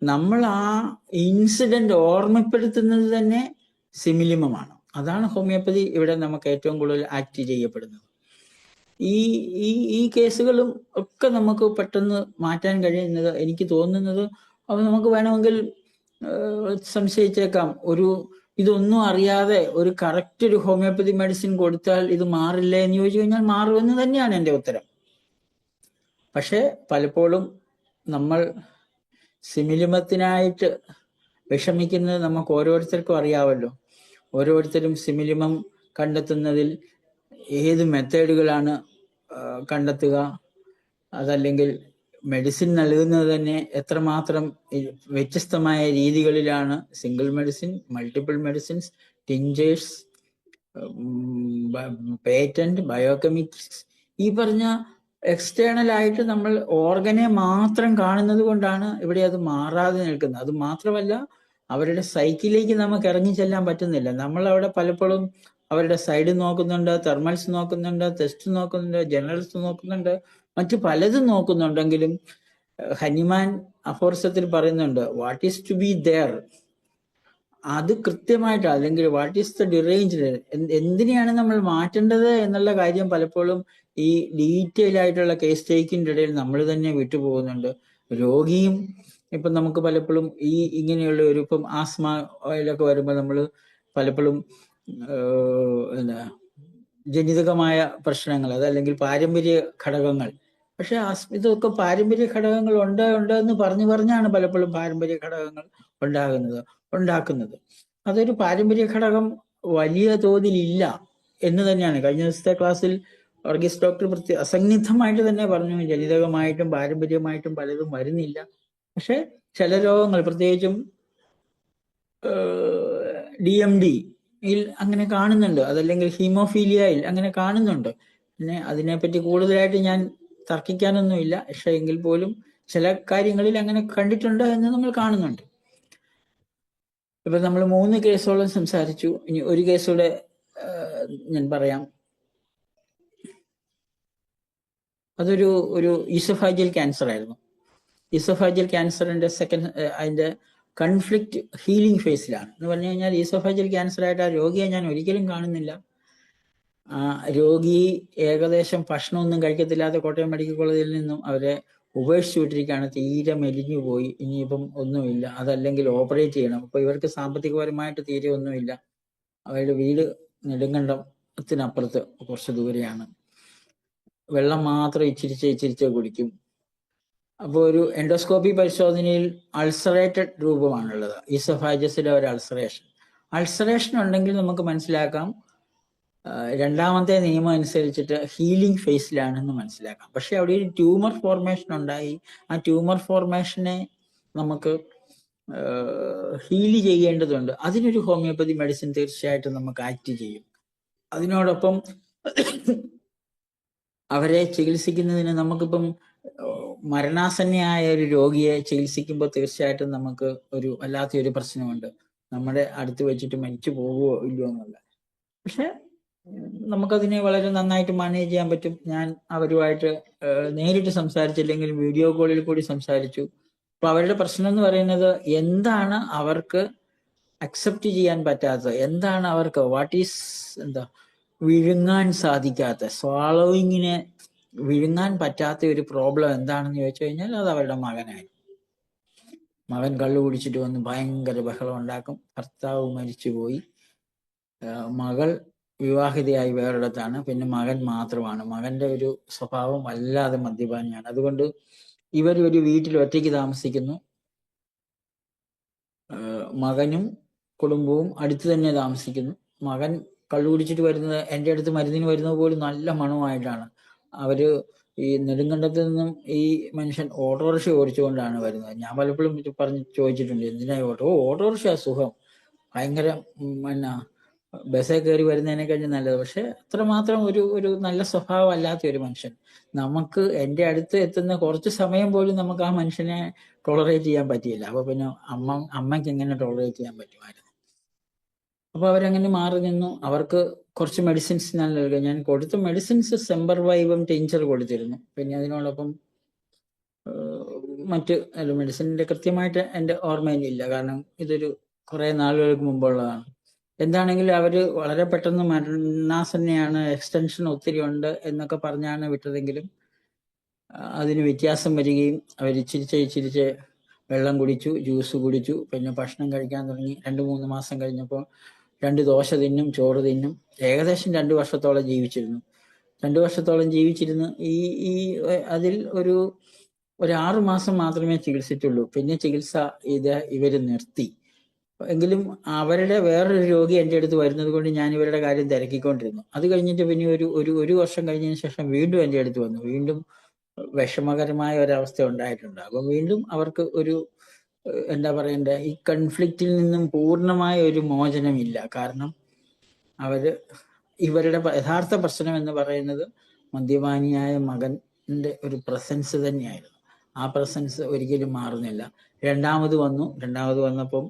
നമ്മൾ ആ ഇൻസിഡന്റ് ഓർമ്മപ്പെടുത്തുന്നത് തന്നെ സിമിലിമമാണ്. അതാണ് ഹോമിയോപ്പതി ഇവിടെ നമുക്ക് ഏറ്റവും കൂടുതൽ ആക്ട് ചെയ്യപ്പെടുന്നത്. ഈ ഈ ഈ കേസുകളും ഒക്കെ നമുക്ക് പെട്ടെന്ന് മാറ്റാൻ കഴിയുന്നത് എനിക്ക് തോന്നുന്നത്, അപ്പൊ നമുക്ക് വേണമെങ്കിൽ സംശയിച്ചേക്കാം, ഇതൊന്നും അറിയാതെ ഒരു കറക്റ്റ് ഒരു ഹോമിയോപ്പതി മെഡിസിൻ കൊടുത്താൽ ഇത് മാറില്ലേ എന്ന് ചോദിച്ചു കഴിഞ്ഞാൽ മാറുമെന്ന് തന്നെയാണ് എൻ്റെ ഉത്തരം. പക്ഷെ പലപ്പോഴും നമ്മൾ സിമിലിമത്തിനായിട്ട് വിഷമിക്കുന്നത് നമുക്ക് ഓരോരുത്തർക്കും അറിയാമല്ലോ. ഓരോരുത്തരും സിമിലിമം കണ്ടെത്തുന്നതിൽ ഏത് മെത്തേഡുകളാണ് കണ്ടെത്തുക, അതല്ലെങ്കിൽ മെഡിസിൻ നൽകുന്നത് തന്നെ എത്രമാത്രം വ്യത്യസ്തമായ രീതികളിലാണ്. Single medicine, multiple medicines, tinctures, patent, biochemics, ഈ പറഞ്ഞ എക്സ്റ്റേണൽ ആയിട്ട് നമ്മൾ ഓർഗനെ മാത്രം കാണുന്നത് കൊണ്ടാണ് ഇവിടെ അത് മാറാതെ നിൽക്കുന്നത്. അത് മാത്രമല്ല, അവരുടെ സൈക്കിളിലേക്ക് നമുക്ക് ഇറങ്ങി ചെല്ലാൻ പറ്റുന്നില്ല. നമ്മൾ അവിടെ പലപ്പോഴും അവരുടെ സൈഡ് നോക്കുന്നുണ്ട്, തെർമൽസ് നോക്കുന്നുണ്ട്, ടെസ്റ്റ് നോക്കുന്നുണ്ട്, ജനറൽസ് നോക്കുന്നുണ്ട്, മറ്റു പലതും നോക്കുന്നുണ്ടെങ്കിലും ഹനിമാൻ അഫോർസത്തിൽ പറയുന്നുണ്ട് what is to be there, അത് കൃത്യമായിട്ട്, അല്ലെങ്കിൽ വാട്ട് ഈസ് ദ ഡിറേഞ്ച്ഡ്, എന്തിനെയാണ് നമ്മൾ മാറ്റേണ്ടത് എന്നുള്ള കാര്യം പലപ്പോഴും ഈ ഡീറ്റെയിൽ ആയിട്ടുള്ള കേസ് ടേക്കിന്റെ ഇടയിൽ നമ്മൾ തന്നെ വിട്ടുപോകുന്നുണ്ട്. രോഗിയും ഇപ്പം നമുക്ക് പലപ്പോഴും ഇങ്ങനെയുള്ള ഇപ്പം ആസ്മയിലൊക്കെ വരുമ്പോൾ നമ്മൾ പലപ്പോഴും എന്താ ജനിതകമായ പ്രശ്നങ്ങൾ, അതല്ലെങ്കിൽ പാരമ്പര്യ ഘടകങ്ങൾ, പക്ഷെ ഇതൊക്കെ പാരമ്പര്യ ഘടകങ്ങൾ ഉണ്ട് എന്ന് പറഞ്ഞാണ് പലപ്പോഴും പാരമ്പര്യ ഘടകങ്ങൾ ഉണ്ടാക്കുന്നത്. അതൊരു പാരമ്പര്യ ഘടകം വലിയ തോതിൽ ഇല്ല എന്ന് തന്നെയാണ് കഴിഞ്ഞ ദിവസത്തെ ക്ലാസ്സിൽ വർഗീസ് ഡോക്ടർ അസന്നിഗ്ധമായിട്ട് തന്നെ പറഞ്ഞു, ജനിതകമായിട്ടും പാരമ്പര്യമായിട്ടും പലതും വരുന്നില്ല. പക്ഷെ ചില രോഗങ്ങൾ, പ്രത്യേകിച്ചും DMD-യിൽ അങ്ങനെ കാണുന്നുണ്ട്, അതല്ലെങ്കിൽ ഹീമോഫീലിയയിൽ അങ്ങനെ കാണുന്നുണ്ട്. പിന്നെ അതിനെപ്പറ്റി കൂടുതലായിട്ട് ഞാൻ തർക്കിക്കാനൊന്നുമില്ല, പക്ഷെ എങ്കിൽ പോലും ചില കാര്യങ്ങളിൽ അങ്ങനെ കണ്ടിട്ടുണ്ട് എന്ന് നമ്മൾ കാണുന്നുണ്ട്. ഇപ്പൊ നമ്മൾ 3 കേസോളം സംസാരിച്ചു. ഇനി ഒരു കേസൂടെ ഞാൻ പറയാം. അതൊരു ഈസോഫാജിയൽ ക്യാൻസർ ആയിരുന്നു. ഈസോഫാജിയൽ ക്യാൻസറിന്റെ അതിന്റെ കൺഫ്ലിക്റ്റ് ഹീലിംഗ് ഫേസിലാണ്. എന്ന് പറഞ്ഞു കഴിഞ്ഞാൽ ഈസോഫാജിയൽ ക്യാൻസർ ആയിട്ട് ആ രോഗിയെ ഞാൻ ഒരിക്കലും കാണുന്നില്ല. രോഗി ഏകദേശം ഭക്ഷണമൊന്നും കഴിക്കത്തില്ലാത്ത കോട്ടയം മെഡിക്കൽ കോളേജിൽ നിന്നും അവരെ ഉപേക്ഷിച്ചു വിട്ടിരിക്കുകയാണ്. തീരെ മെലിഞ്ഞു പോയി, ഇനിയിപ്പം ഒന്നുമില്ല, അതല്ലെങ്കിൽ ഓപ്പറേറ്റ് ചെയ്യണം. അപ്പൊ ഇവർക്ക് സാമ്പത്തികപരമായിട്ട് തീരെ ഒന്നുമില്ല. അവരുടെ വീട് നെടുങ്കണ്ടത്തിനപ്പുറത്ത് കുറച്ച് ദൂരെയാണ്. വെള്ളം മാത്രം ഇച്ചിരിച്ചേ കുടിക്കും. അപ്പോൾ ഒരു എൻഡോസ്കോപ്പി പരിശോധനയിൽ അൾസറേറ്റഡ് രൂപമാണുള്ളത്, ഈസോഫാജസിലെ ഒരു അൾസറേഷൻ ഉണ്ടെങ്കിൽ നമുക്ക് മനസ്സിലാക്കാം രണ്ടാമത്തെ നിയമം അനുസരിച്ചിട്ട് ഹീലിംഗ് ഫേസിലാണെന്ന് മനസ്സിലാക്കാം. പക്ഷെ അവിടെ ഒരു ട്യൂമർ ഫോർമേഷൻ ഉണ്ടായി. ആ ട്യൂമർ ഫോർമേഷനെ നമുക്ക് ഹീല് ചെയ്യേണ്ടതുണ്ട്. അതിനൊരു ഹോമിയോപ്പതി മെഡിസിൻ തീർച്ചയായിട്ടും നമുക്ക് ആക്ട് ചെയ്യും. അതിനോടൊപ്പം അവരെ ചികിത്സിക്കുന്നതിന് നമുക്കിപ്പം മരണാസന്നയായ ഒരു രോഗിയെ ചികിത്സിക്കുമ്പോൾ തീർച്ചയായിട്ടും നമുക്ക് വല്ലാത്തൊരു പ്രശ്നമുണ്ട്, നമ്മുടെ അടുത്ത് വെച്ചിട്ട് മരിച്ചു പോകുമോ ഇല്ലയോ എന്നുള്ള. പക്ഷെ നമുക്കതിനെ വളരെ നന്നായിട്ട് മാനേജ് ചെയ്യാൻ പറ്റും. ഞാൻ അവരുമായിട്ട് നേരിട്ട് സംസാരിച്ചില്ലെങ്കിൽ വീഡിയോ കോളിൽ കൂടി സംസാരിച്ചു. അപ്പൊ അവരുടെ പ്രശ്നം എന്ന് പറയുന്നത് എന്താണ് അവർക്ക് അക്സെപ്റ്റ് ചെയ്യാൻ പറ്റാത്തത്, എന്താണ് അവർക്ക് വിഴുങ്ങാൻ സാധിക്കാത്ത, സ്വാളോയിങ്ങിനെ വിഴുങ്ങാൻ പറ്റാത്ത ഒരു പ്രോബ്ലം എന്താണെന്ന് ചോദിച്ചു കഴിഞ്ഞാൽ അത് അവരുടെ മകനായി. മകൻ കള്ളു കുടിച്ചിട്ട് വന്ന് ഭയങ്കര ബഹളം ഉണ്ടാക്കും, ഭർത്താവ് മരിച്ചുപോയി, മകൾ വിവാഹിതയായി വേറൊരിടത്താണ്, പിന്നെ മകൻ മാത്രമാണ്. മകന്റെ ഒരു സ്വഭാവം വല്ലാതെ മദ്യപാനിയാണ്. അതുകൊണ്ട് ഒരു വീട്ടിൽ ഒറ്റയ്ക്ക് താമസിക്കുന്നു. മകനും കുടുംബവും അടുത്ത് തന്നെ താമസിക്കുന്നു. മകൻ കള്ളു കുടിച്ചിട്ട് വരുന്നത്, എൻ്റെ അടുത്ത് മരുന്നിന് വരുന്നത് പോലും നല്ല മണമായിട്ടാണ്. ഈ നെടുങ്കണ്ടത്ത് നിന്നും ഈ മനുഷ്യൻ ഓട്ടോറിക്ഷ ഓടിച്ചുകൊണ്ടാണ് വരുന്നത്. ഞാൻ പലപ്പോഴും ചോദിച്ചിട്ടുണ്ട്, എന്തിനാ ഓട്ടോറിക്ഷ സുഖം, ഭയങ്കര ബസ്സിൽ കയറി വരുന്നതിനെ കഴിഞ്ഞ് നല്ലത്. പക്ഷെ അത്രമാത്രം ഒരു നല്ല സ്വഭാവം അല്ലാത്ത ഒരു മനുഷ്യൻ. നമുക്ക് എൻ്റെ അടുത്ത് എത്തുന്ന കുറച്ച് സമയം പോലും നമുക്ക് ആ മനുഷ്യനെ ടോളറേറ്റ് ചെയ്യാൻ പറ്റിയില്ല. അപ്പൊ പിന്നെ അമ്മയ്ക്ക് എങ്ങനെ ടോളറേറ്റ് ചെയ്യാൻ പറ്റുമായിരുന്നു? അപ്പൊ അവരങ്ങനെ മാറി നിന്നു. അവർക്ക് കുറച്ച് മെഡിസിൻസ് ഞാൻ നൽകുക. ഞാൻ കൊടുത്ത മെഡിസിൻസ് സെമ്പർവൈവും ടിഞ്ചർ കൊടുത്തിരുന്നു. പിന്നെ അതിനോടൊപ്പം മറ്റ് മെഡിസിനിന്റെ കൃത്യമായിട്ട് എൻ്റെ ഓർമ്മയിലില്ല, കാരണം ഇതൊരു കുറെ നാളുകൾക്ക് മുമ്പുള്ളതാണ്. എന്താണെങ്കിലും അവര് വളരെ പെട്ടെന്ന് മരണാസന്നയാണ്, എക്സ്റ്റൻഷൻ ഒത്തിരി ഉണ്ട് എന്നൊക്കെ പറഞ്ഞാണ് വിട്ടതെങ്കിലും അതിന് വ്യത്യാസം വരികയും അവർ ഇച്ചിരിച്ച് വെള്ളം കുടിച്ചു, ജ്യൂസ് കുടിച്ചു, പിന്നെ ഭക്ഷണം കഴിക്കാൻ തുടങ്ങി. 2-3 മാസം കഴിഞ്ഞപ്പോൾ 2 ദോശ തിന്നും, ചോറ് തിന്നും. ഏകദേശം 2 വർഷത്തോളം ജീവിച്ചിരുന്നു. 2 വർഷത്തോളം ജീവിച്ചിരുന്ന് ഈ അതിൽ ഒരു 6 മാസം മാത്രമേ ചികിത്സിച്ചുള്ളൂ. പിന്നെ ചികിത്സ ഇവര് നിർത്തി. എങ്കിലും അവരുടെ വേറൊരു രോഗി എൻ്റെ അടുത്ത് വരുന്നത് കൊണ്ട് ഞാൻ ഇവരുടെ കാര്യം തിരക്കിക്കൊണ്ടിരുന്നു. അത് കഴിഞ്ഞിട്ട് പിന്നെ ഒരു വർഷം കഴിഞ്ഞതിന് ശേഷം വീണ്ടും എൻ്റെ അടുത്ത് വന്നു. വീണ്ടും വിഷമകരമായ ഒരവസ്ഥ ഉണ്ടായിട്ടുണ്ട്. അപ്പൊ വീണ്ടും അവർക്ക് ഒരു എന്താ പറയണ്ടേ, ഈ കൺഫ്ലിക്റ്റിൽ നിന്നും പൂർണ്ണമായ ഒരു മോചനമില്ല. കാരണം ഇവരുടെ യഥാർത്ഥ പ്രശ്നം എന്ന് പറയുന്നത് മദ്യപാനിയായ മകന്റെ ഒരു പ്രസൻസ് തന്നെയായിരുന്നു. ആ പ്രസൻസ് ഒരിക്കലും മാറുന്നില്ല. രണ്ടാമത് വന്നപ്പം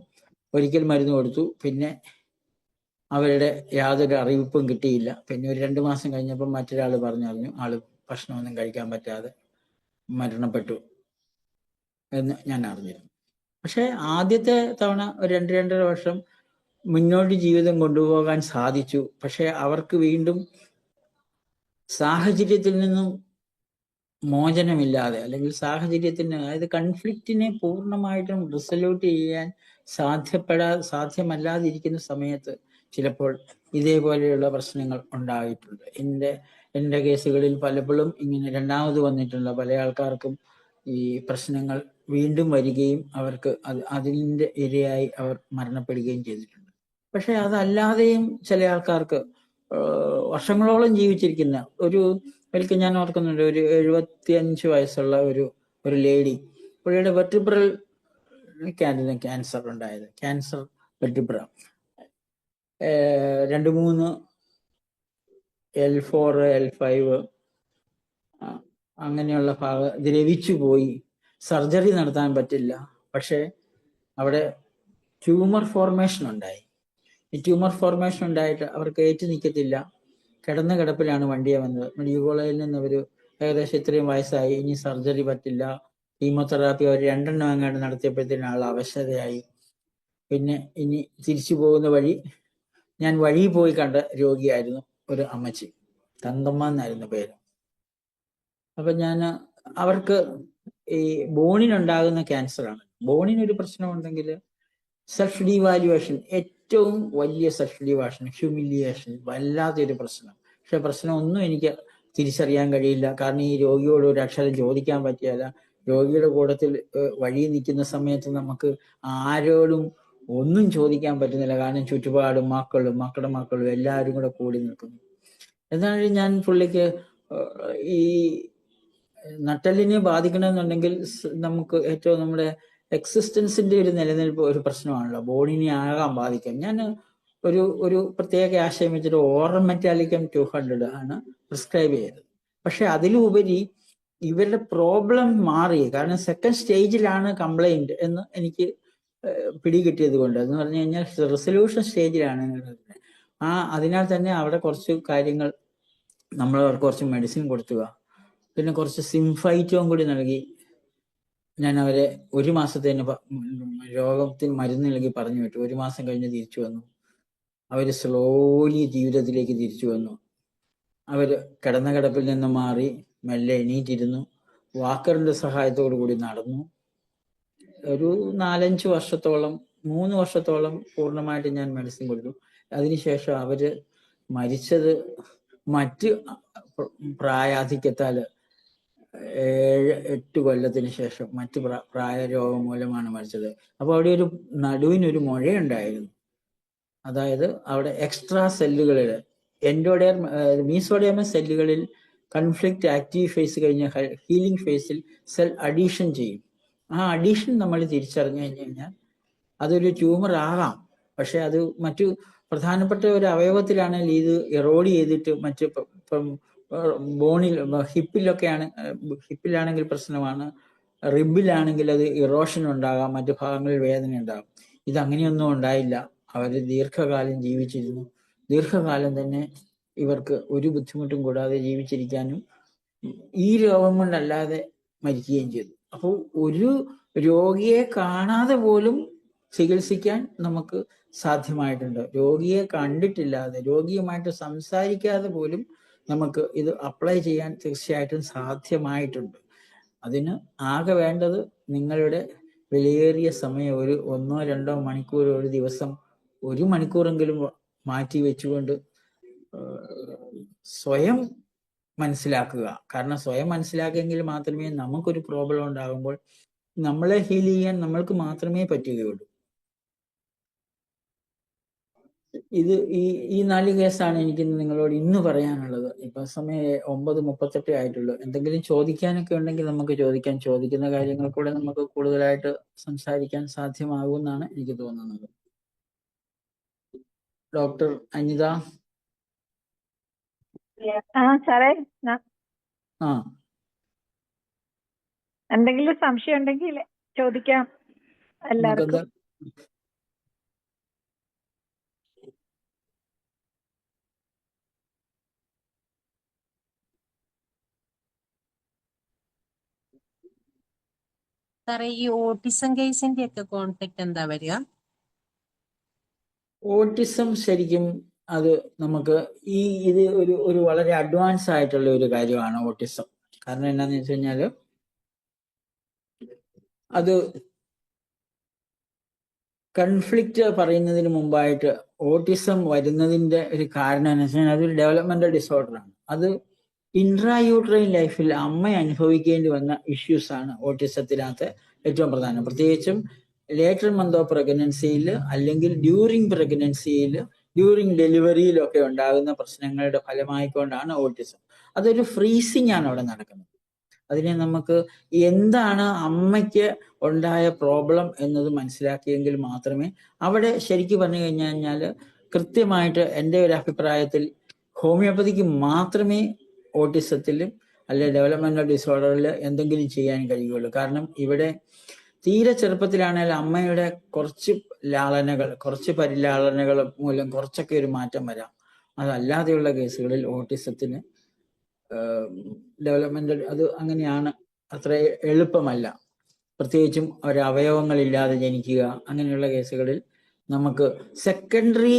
ഒരിക്കൽ മരുന്ന് കൊടുത്തു. പിന്നെ അവരുടെ യാതൊരു അറിയിപ്പും കിട്ടിയില്ല. പിന്നെ ഒരു 2 മാസം കഴിഞ്ഞപ്പോൾ മറ്റൊരാൾ പറഞ്ഞറിഞ്ഞു, ആള് ഭക്ഷണമൊന്നും കഴിക്കാൻ പറ്റാതെ മരണപ്പെട്ടു എന്ന് ഞാൻ അറിഞ്ഞിരുന്നു. പക്ഷെ ആദ്യത്തെ തവണ ഒരു 2-2.5 വർഷം മുന്നോട്ട് ജീവിതം കൊണ്ടുപോകാൻ സാധിച്ചു. പക്ഷെ അവർക്ക് വീണ്ടും സാഹചര്യത്തിൽ നിന്നും മോചനമില്ലാതെ, അല്ലെങ്കിൽ സാഹചര്യത്തിന്, അതായത് കൺഫ്ലിക്റ്റിനെ പൂർണ്ണമായിട്ടും റിസൊല്യൂട്ട് ചെയ്യാൻ സാധ്യമല്ലാതിരിക്കുന്ന സമയത്ത് ചിലപ്പോൾ ഇതേപോലെയുള്ള പ്രശ്നങ്ങൾ ഉണ്ടായിട്ടുണ്ട്. എൻ്റെ കേസുകളിൽ പലപ്പോഴും ഇങ്ങനെ രണ്ടാമത് വന്നിട്ടുള്ള പല ആൾക്കാർക്കും ഈ പ്രശ്നങ്ങൾ വീണ്ടും വരികയും അവർക്ക് അതിൻ്റെ ഇരയായി അവർ മരണപ്പെടുകയും ചെയ്തിട്ടുണ്ട്. പക്ഷെ അതല്ലാതെയും ചില ആൾക്കാർക്ക് വർഷങ്ങളോളം ജീവിച്ചിരിക്കുന്ന ഒരിക്കൽ ഞാൻ ഓർക്കുന്നുണ്ട്, ഒരു 75 വയസ്സുള്ള ഒരു ലേഡി, പുള്ളിയുടെ വെർട്ടിബ്രൽ ക്യാൻസർ ഉണ്ടായത്. ക്യാൻസർ വെർട്ടിബ്ര 2-3 L4 L5 അങ്ങനെയുള്ള ഭാഗം ദ്രവിച്ചു പോയി. സർജറി നടത്താൻ പറ്റില്ല. പക്ഷെ അവിടെ ട്യൂമർ ഫോർമേഷൻ ഉണ്ടായി. ഈ ട്യൂമർ ഫോർമേഷൻ ഉണ്ടായിട്ട് അവർക്ക് ഏറ്റു നിൽക്കത്തില്ല. കിടന്ന കിടപ്പിലാണ് വണ്ടിയെ വന്നത്. മെഡിക്കൽ കോളേജിൽ നിന്ന് അവർ ഏകദേശം ഇത്രയും വയസ്സായി, ഇനി സർജറി പറ്റില്ല, കീമോതെറാപ്പി അവർ 2 അങ്ങാണ്ട് നടത്തിയപ്പോഴത്തേനും ആൾ അവശതയായി. പിന്നെ ഇനി തിരിച്ചു പോകുന്ന വഴി, ഞാൻ വഴി പോയി കണ്ട രോഗിയായിരുന്നു ഒരു അമ്മച്ചി, തങ്കമ്മ എന്നായിരുന്നു പേര്. അപ്പൊ ഞാൻ അവർക്ക് ഈ ബോണിനുണ്ടാകുന്ന ക്യാൻസറാണ്. ബോണിനൊരു പ്രശ്നമുണ്ടെങ്കിൽ സെൽഫ് ഡീവാലുവേഷൻ, ഏറ്റവും വലിയ സെൽഫ് ഡീവാലുവേഷൻ, ഹ്യൂമിലിയേഷൻ, വല്ലാത്തൊരു പ്രശ്നം. പക്ഷെ പ്രശ്നമൊന്നും എനിക്ക് തിരിച്ചറിയാൻ കഴിയില്ല. കാരണം ഈ രോഗിയോട് ഒരു അക്ഷരം ചോദിക്കാൻ പറ്റിയല്ല. രോഗിയുടെ കൂട്ടത്തിൽ വഴി നിൽക്കുന്ന സമയത്ത് നമുക്ക് ആരോടും ഒന്നും ചോദിക്കാൻ പറ്റുന്നില്ല. കാരണം ചുറ്റുപാടും മക്കളുടെ മക്കളും എല്ലാവരും കൂടെ കൂടി നിൽക്കുന്നു. എന്നാലും ഞാൻ പുള്ളിക്ക് ഈ നട്ടെല്ലിനെ ബാധിക്കണമെന്നുണ്ടെങ്കിൽ നമുക്ക് ഏറ്റവും നമ്മുടെ എക്സിസ്റ്റൻസിന്റെ ഒരു നിലനിൽപ്പ് ഒരു പ്രശ്നമാണല്ലോ. ബോണിനെ ആകാൻ ബാധിക്കും. ഞാൻ ഒരു പ്രത്യേക ആശയം വെച്ചിട്ട് ഓറമെറ്റാലിക്കം 200 ആണ് പ്രിസ്ക്രൈബ് ചെയ്തത്. പക്ഷെ അതിലുപരി ഇവരുടെ പ്രോബ്ലം മാറി. കാരണം സെക്കൻഡ് സ്റ്റേജിലാണ് കംപ്ലൈന്റ് എന്ന് എനിക്ക് പിടികിട്ടിയത് കൊണ്ട്, എന്ന് പറഞ്ഞു കഴിഞ്ഞാൽ റെസൊല്യൂഷൻ സ്റ്റേജിലാണ്. അതിനാൽ തന്നെ അവിടെ കുറച്ച് കാര്യങ്ങൾ നമ്മൾ അവർക്ക് കുറച്ച് മെഡിസിൻ കൊടുക്കുക, പിന്നെ കുറച്ച് സിംഫൈറ്റോം കൂടി നൽകി ഞാൻ അവരെ 1 മാസത്തേന് രോഗത്തിന് മരുന്ന് നൽകി പറഞ്ഞു വിട്ടു. 1 മാസം കഴിഞ്ഞ് തിരിച്ചു വന്നു. അവര് സ്ലോലി ജീവിതത്തിലേക്ക് തിരിച്ചു വന്നു. അവര് കിടന്ന കിടപ്പിൽ നിന്ന് മാറി മെല്ലെ എണീറ്റിരുന്നു. വാക്കറിന്റെ സഹായത്തോടു കൂടി നടന്നു. ഒരു 4-5 വർഷത്തോളം, 3 വർഷത്തോളം പൂർണ്ണമായിട്ട് ഞാൻ മെഡിസിൻ കൊടുത്തു. അതിനുശേഷം അവര് മരിച്ചത് മറ്റ് പ്രായാധിക്യത്താല് 7-8 കൊല്ലത്തിന് ശേഷം മറ്റു പ്രായരോഗം മൂലമാണ് മരിച്ചത്. അപ്പൊ അവിടെ ഒരു നടുവിനൊരു മുഴയുണ്ടായിരുന്നു. അതായത് അവിടെ എക്സ്ട്രാ സെല്ലുകളിൽ, മീസോഡേർമ സെല്ലുകളിൽ കൺഫ്ലിക്റ്റ് ആക്റ്റീവ് ഫേസ് കഴിഞ്ഞ ഹീലിംഗ് ഫേസിൽ സെൽ അഡീഷൻ ചെയ്യും. ആ അഡീഷൻ നമ്മൾ തിരിച്ചറിഞ്ഞു കഴിഞ്ഞാൽ അതൊരു ട്യൂമർ ആകാം. പക്ഷെ അത് മറ്റു പ്രധാനപ്പെട്ട ഒരു അവയവത്തിലാണെങ്കിൽ ഇത് എറോഡ് ചെയ്തിട്ട് മറ്റ് ഇപ്പം ബോണിൽ, ഹിപ്പിലാണെങ്കിൽ പ്രശ്നമാണ്, റിബിലാണെങ്കിൽ അത് ഇറോഷൻ ഉണ്ടാകാം, മറ്റു ഭാഗങ്ങളിൽ വേദന ഉണ്ടാകും. ഇത് അങ്ങനെയൊന്നും ഉണ്ടായില്ല. അവർ ദീർഘകാലം ജീവിച്ചിരുന്നു. ദീർഘകാലം തന്നെ ഇവർക്ക് ഒരു ബുദ്ധിമുട്ടും കൂടാതെ ജീവിച്ചിരിക്കാനും ഈ രോഗം കൊണ്ടല്ലാതെ മരിക്കുകയും ചെയ്തു. അപ്പോൾ ഒരു രോഗിയെ കാണാതെ പോലും ചികിത്സിക്കാൻ നമുക്ക് സാധ്യമായിട്ടുണ്ട്. രോഗിയെ കണ്ടിട്ടില്ലാതെ, രോഗിയുമായിട്ട് സംസാരിക്കാതെ പോലും നമുക്ക് ഇത് അപ്ലൈ ചെയ്യാൻ തീർച്ചയായിട്ടും സാധ്യമായിട്ടുണ്ട്. അതിന് ആകെ വേണ്ടത് നിങ്ങളുടെ വിലയേറിയ സമയം, ഒരു 1-2 മണിക്കൂർ ഒരു ദിവസം 1 മണിക്കൂറെങ്കിലും മാറ്റി വെച്ചുകൊണ്ട് സ്വയം മനസ്സിലാക്കുക. കാരണം സ്വയം മനസ്സിലാക്കിയെങ്കിൽ മാത്രമേ നമുക്കൊരു പ്രോബ്ലം ഉണ്ടാകുമ്പോൾ നമ്മളെ ഹീൽ ചെയ്യാൻ നമ്മൾക്ക് മാത്രമേ പറ്റുകയുള്ളൂ. ഇത് ഈ 4 കേസാണ് എനിക്ക് നിങ്ങളോട് ഇന്ന് പറയാനുള്ളത്. ഇപ്പൊ സമയം 9:38 ആയിട്ടുള്ളൂ. എന്തെങ്കിലും ചോദിക്കാനൊക്കെ ഉണ്ടെങ്കിൽ നമുക്ക് ചോദിക്കാം. ചോദിക്കുന്ന കാര്യങ്ങൾ കൂടെ നമുക്ക് കൂടുതലായിട്ട് സംസാരിക്കാൻ സാധ്യമാകുമെന്നാണ് എനിക്ക് തോന്നുന്നത്. ഡോക്ടർ അനിത. സാറേ, ആ, എന്തെങ്കിലും സംശയം ഉണ്ടെങ്കിൽ ചോദിക്കാം എല്ലാവർക്കും. സാറേ, ഈ ഓട്ടിസം കേസിന്റെ ഒക്കെ കോൺഫ്ലിക്റ്റ് എന്താ വരിക? ഓട്ടിസം ശരിക്കും അത് നമുക്ക് ഇത് ഒരു വളരെ അഡ്വാൻസ് ആയിട്ടുള്ള ഒരു കാര്യമാണ് ഓട്ടിസം. കാരണം എന്താന്ന് വെച്ച് കഴിഞ്ഞാല് അത് കൺഫ്ലിക്റ്റ് പറയുന്നതിന് മുമ്പായിട്ട് ഓട്ടിസം വരുന്നതിന്റെ ഒരു കാരണം എന്ന് വെച്ചാൽ അതൊരു ഡെവലപ്മെന്റൽ ഡിസോർഡറാണ്. അത് ഇൻട്രായൂട്രൈൻ ലൈഫിൽ അമ്മ അനുഭവിക്കേണ്ടി വന്ന ഇഷ്യൂസ് ആണ് ഓട്ടിസത്തിനകത്ത് ഏറ്റവും പ്രധാനം. പ്രത്യേകിച്ചും ലേറ്റർ മന്ത് ഓഫ് പ്രഗ്നൻസിയിൽ അല്ലെങ്കിൽ ഡ്യൂറിങ് പ്രഗ്നൻസിയിൽ, ഡ്യൂറിങ് ഡെലിവറിയിലൊക്കെ ഉണ്ടാകുന്ന പ്രശ്നങ്ങളുടെ ഫലമായിക്കൊണ്ടാണ് ഓട്ടിസം. അതൊരു ഫ്രീസിങ് ആണ് അവിടെ നടക്കുന്നത്. അതിനെ നമുക്ക് എന്താണ് അമ്മയ്ക്ക് ഉണ്ടായ പ്രോബ്ലം എന്നത് മനസ്സിലാക്കിയെങ്കിൽ മാത്രമേ അവിടെ ശരിക്കും പറഞ്ഞു കഴിഞ്ഞാൽ കൃത്യമായിട്ട് എൻ്റെ ഒരു അഭിപ്രായത്തിൽ ഹോമിയോപ്പതിക്ക് മാത്രമേ ഓട്ടിസത്തിലും അല്ലെ ഡെവലപ്മെന്റൽ ഡിസോർഡറിൽ എന്തെങ്കിലും ചെയ്യാൻ കഴിയുള്ളൂ. കാരണം ഇവിടെ തീരെ ചെറുപ്പത്തിലാണെങ്കിൽ അമ്മയുടെ കുറച്ച് ലാളനകൾ, കുറച്ച് പരിലാളനകൾ മൂലം കുറച്ചൊക്കെ ഒരു മാറ്റം വരാം. അതല്ലാതെയുള്ള കേസുകളിൽ ഓട്ടിസത്തിന് ഡെവലപ്മെന്റൽ അത് അങ്ങനെയാണ്, അത്ര എളുപ്പമല്ല. പ്രത്യേകിച്ചും ഒരവയവങ്ങളില്ലാതെ ജനിക്കുക, അങ്ങനെയുള്ള കേസുകളിൽ നമുക്ക് സെക്കൻഡറി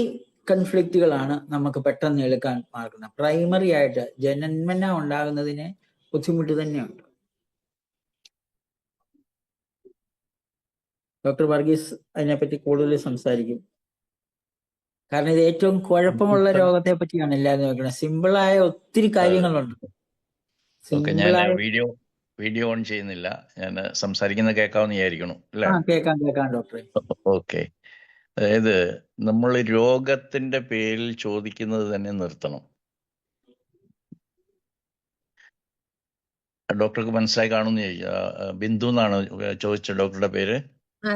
കൺഫ്ലിക്റ്റുകളാണ് നമുക്ക് പെട്ടെന്ന് എടുക്കാൻ മാർക്കുന്നത്. പ്രൈമറി ആയിട്ട് ജന്മന ഉണ്ടാകുന്നതിന് ബുദ്ധിമുട്ട് തന്നെയുണ്ട്. ഡോക്ടർ വർഗീസ് അതിനെപ്പറ്റി കൂടുതൽ സംസാരിക്കും. കാരണം ഇത് ഏറ്റവും കുഴപ്പമുള്ള രോഗത്തെ പറ്റിയാണ് എല്ലാവരും നോക്കുന്നത്. സിമ്പിളായ ഒത്തിരി കാര്യങ്ങളുണ്ട്. ഞാൻ വീഡിയോ ഓൺ ചെയ്യുന്നില്ല, ഞാൻ സംസാരിക്കുന്ന കേൾക്കാമെന്ന് വിചാരിക്കണം അല്ലേ? കേൾക്കാം ഡോക്ടറെ. ഓക്കെ. അതായത് നമ്മൾ രോഗത്തിന്റെ പേരിൽ ചോദിക്കുന്നത് തന്നെ നിർത്തണം. ഡോക്ടർക്ക് മനസ്സിലായി കാണുമെന്ന് ബിന്ദു എന്നാണ് ചോദിച്ച ഡോക്ടറുടെ പേര്?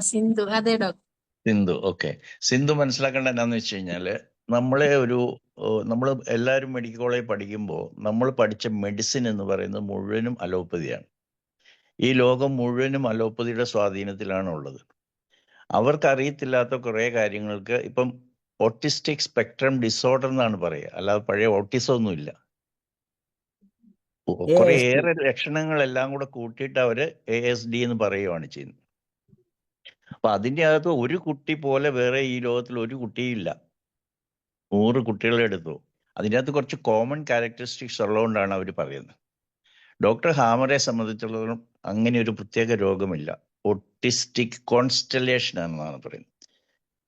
സിന്ധു. അതെ ഡോക്ടർ. സിന്ധു. ഓക്കെ. സിന്ധു മനസ്സിലാക്കേണ്ട എന്നാന്ന് വെച്ച് കഴിഞ്ഞാല് നമ്മൾ എല്ലാവരും മെഡിക്കൽ കോളേജിൽ പഠിക്കുമ്പോൾ നമ്മൾ പഠിച്ച മെഡിസിൻ എന്ന് പറയുന്നത് മുഴുവനും അലോപ്പതിയാണ്. ഈ ലോകം മുഴുവനും അലോപ്പതിയുടെ സ്വാധീനത്തിലാണ് ഉള്ളത്. അവർക്കറിയത്തില്ലാത്ത കുറേ കാര്യങ്ങൾക്ക് ഇപ്പം ഓട്ടിസ്റ്റിക് സ്പെക്ട്രം ഡിസോർഡർ എന്നാണ് പറയുക, അല്ലാതെ പഴയ ഓട്ടിസം ഒന്നുമില്ല. കുറേയേറെ ലക്ഷണങ്ങളെല്ലാം കൂടെ കൂട്ടിയിട്ട് അവര് ASD എന്ന് പറയുകയാണ് ചെയ്യുന്നത്. അപ്പൊ അതിൻ്റെ അകത്ത് ഒരു കുട്ടി പോലെ വേറെ ഈ ലോകത്തിൽ ഒരു കുട്ടിയില്ല. 100 കുട്ടികളെ എടുത്തു, അതിൻ്റെ അകത്ത് കുറച്ച് കോമൺ ക്യാരക്ടറിസ്റ്റിക്സ് ഉള്ളതുകൊണ്ടാണ് അവർ പറയുന്നത്. ഡോക്ടർ ഹാമറെ സംബന്ധിച്ചിടത്തോളം അങ്ങനെ ഒരു പ്രത്യേക രോഗമില്ല. ഓട്ടിസ്റ്റിക് കോൺസ്റ്റലേഷൻ എന്നാണ് പറയുന്നത്.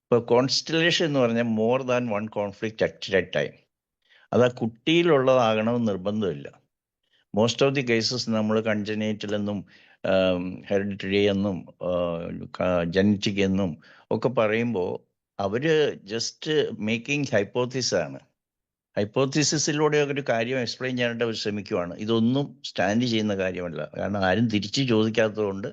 ഇപ്പോൾ കോൺസ്റ്റലേഷൻ എന്ന് പറഞ്ഞാൽ more than 1 conflict at A time. അത് ആ കുട്ടിയിലുള്ളതാകണമെന്ന് നിർബന്ധമില്ല. മോസ്റ്റ് ഓഫ് ദി കേസസ് നമ്മൾ കൺജനേറ്റൽ എന്നും ഹെറിഡിറ്ററി എന്നും ജനറ്റിക് എന്നും ഒക്കെ പറയുമ്പോൾ അവർ ജസ്റ്റ് മേക്കിംഗ് ഹൈപ്പോത്തിസിസ് ആണ്. ഹൈപ്പോത്തിസിസിലൂടെ ഒരു കാര്യം എക്സ്പ്ലെയിൻ ചെയ്യാനായിട്ട് അവർ ശ്രമിക്കുവാണ്. ഇതൊന്നും സ്റ്റാൻഡ് ചെയ്യുന്ന കാര്യമല്ല. കാരണം ആരും തിരിച്ച് ചോദിക്കാത്തതുകൊണ്ട്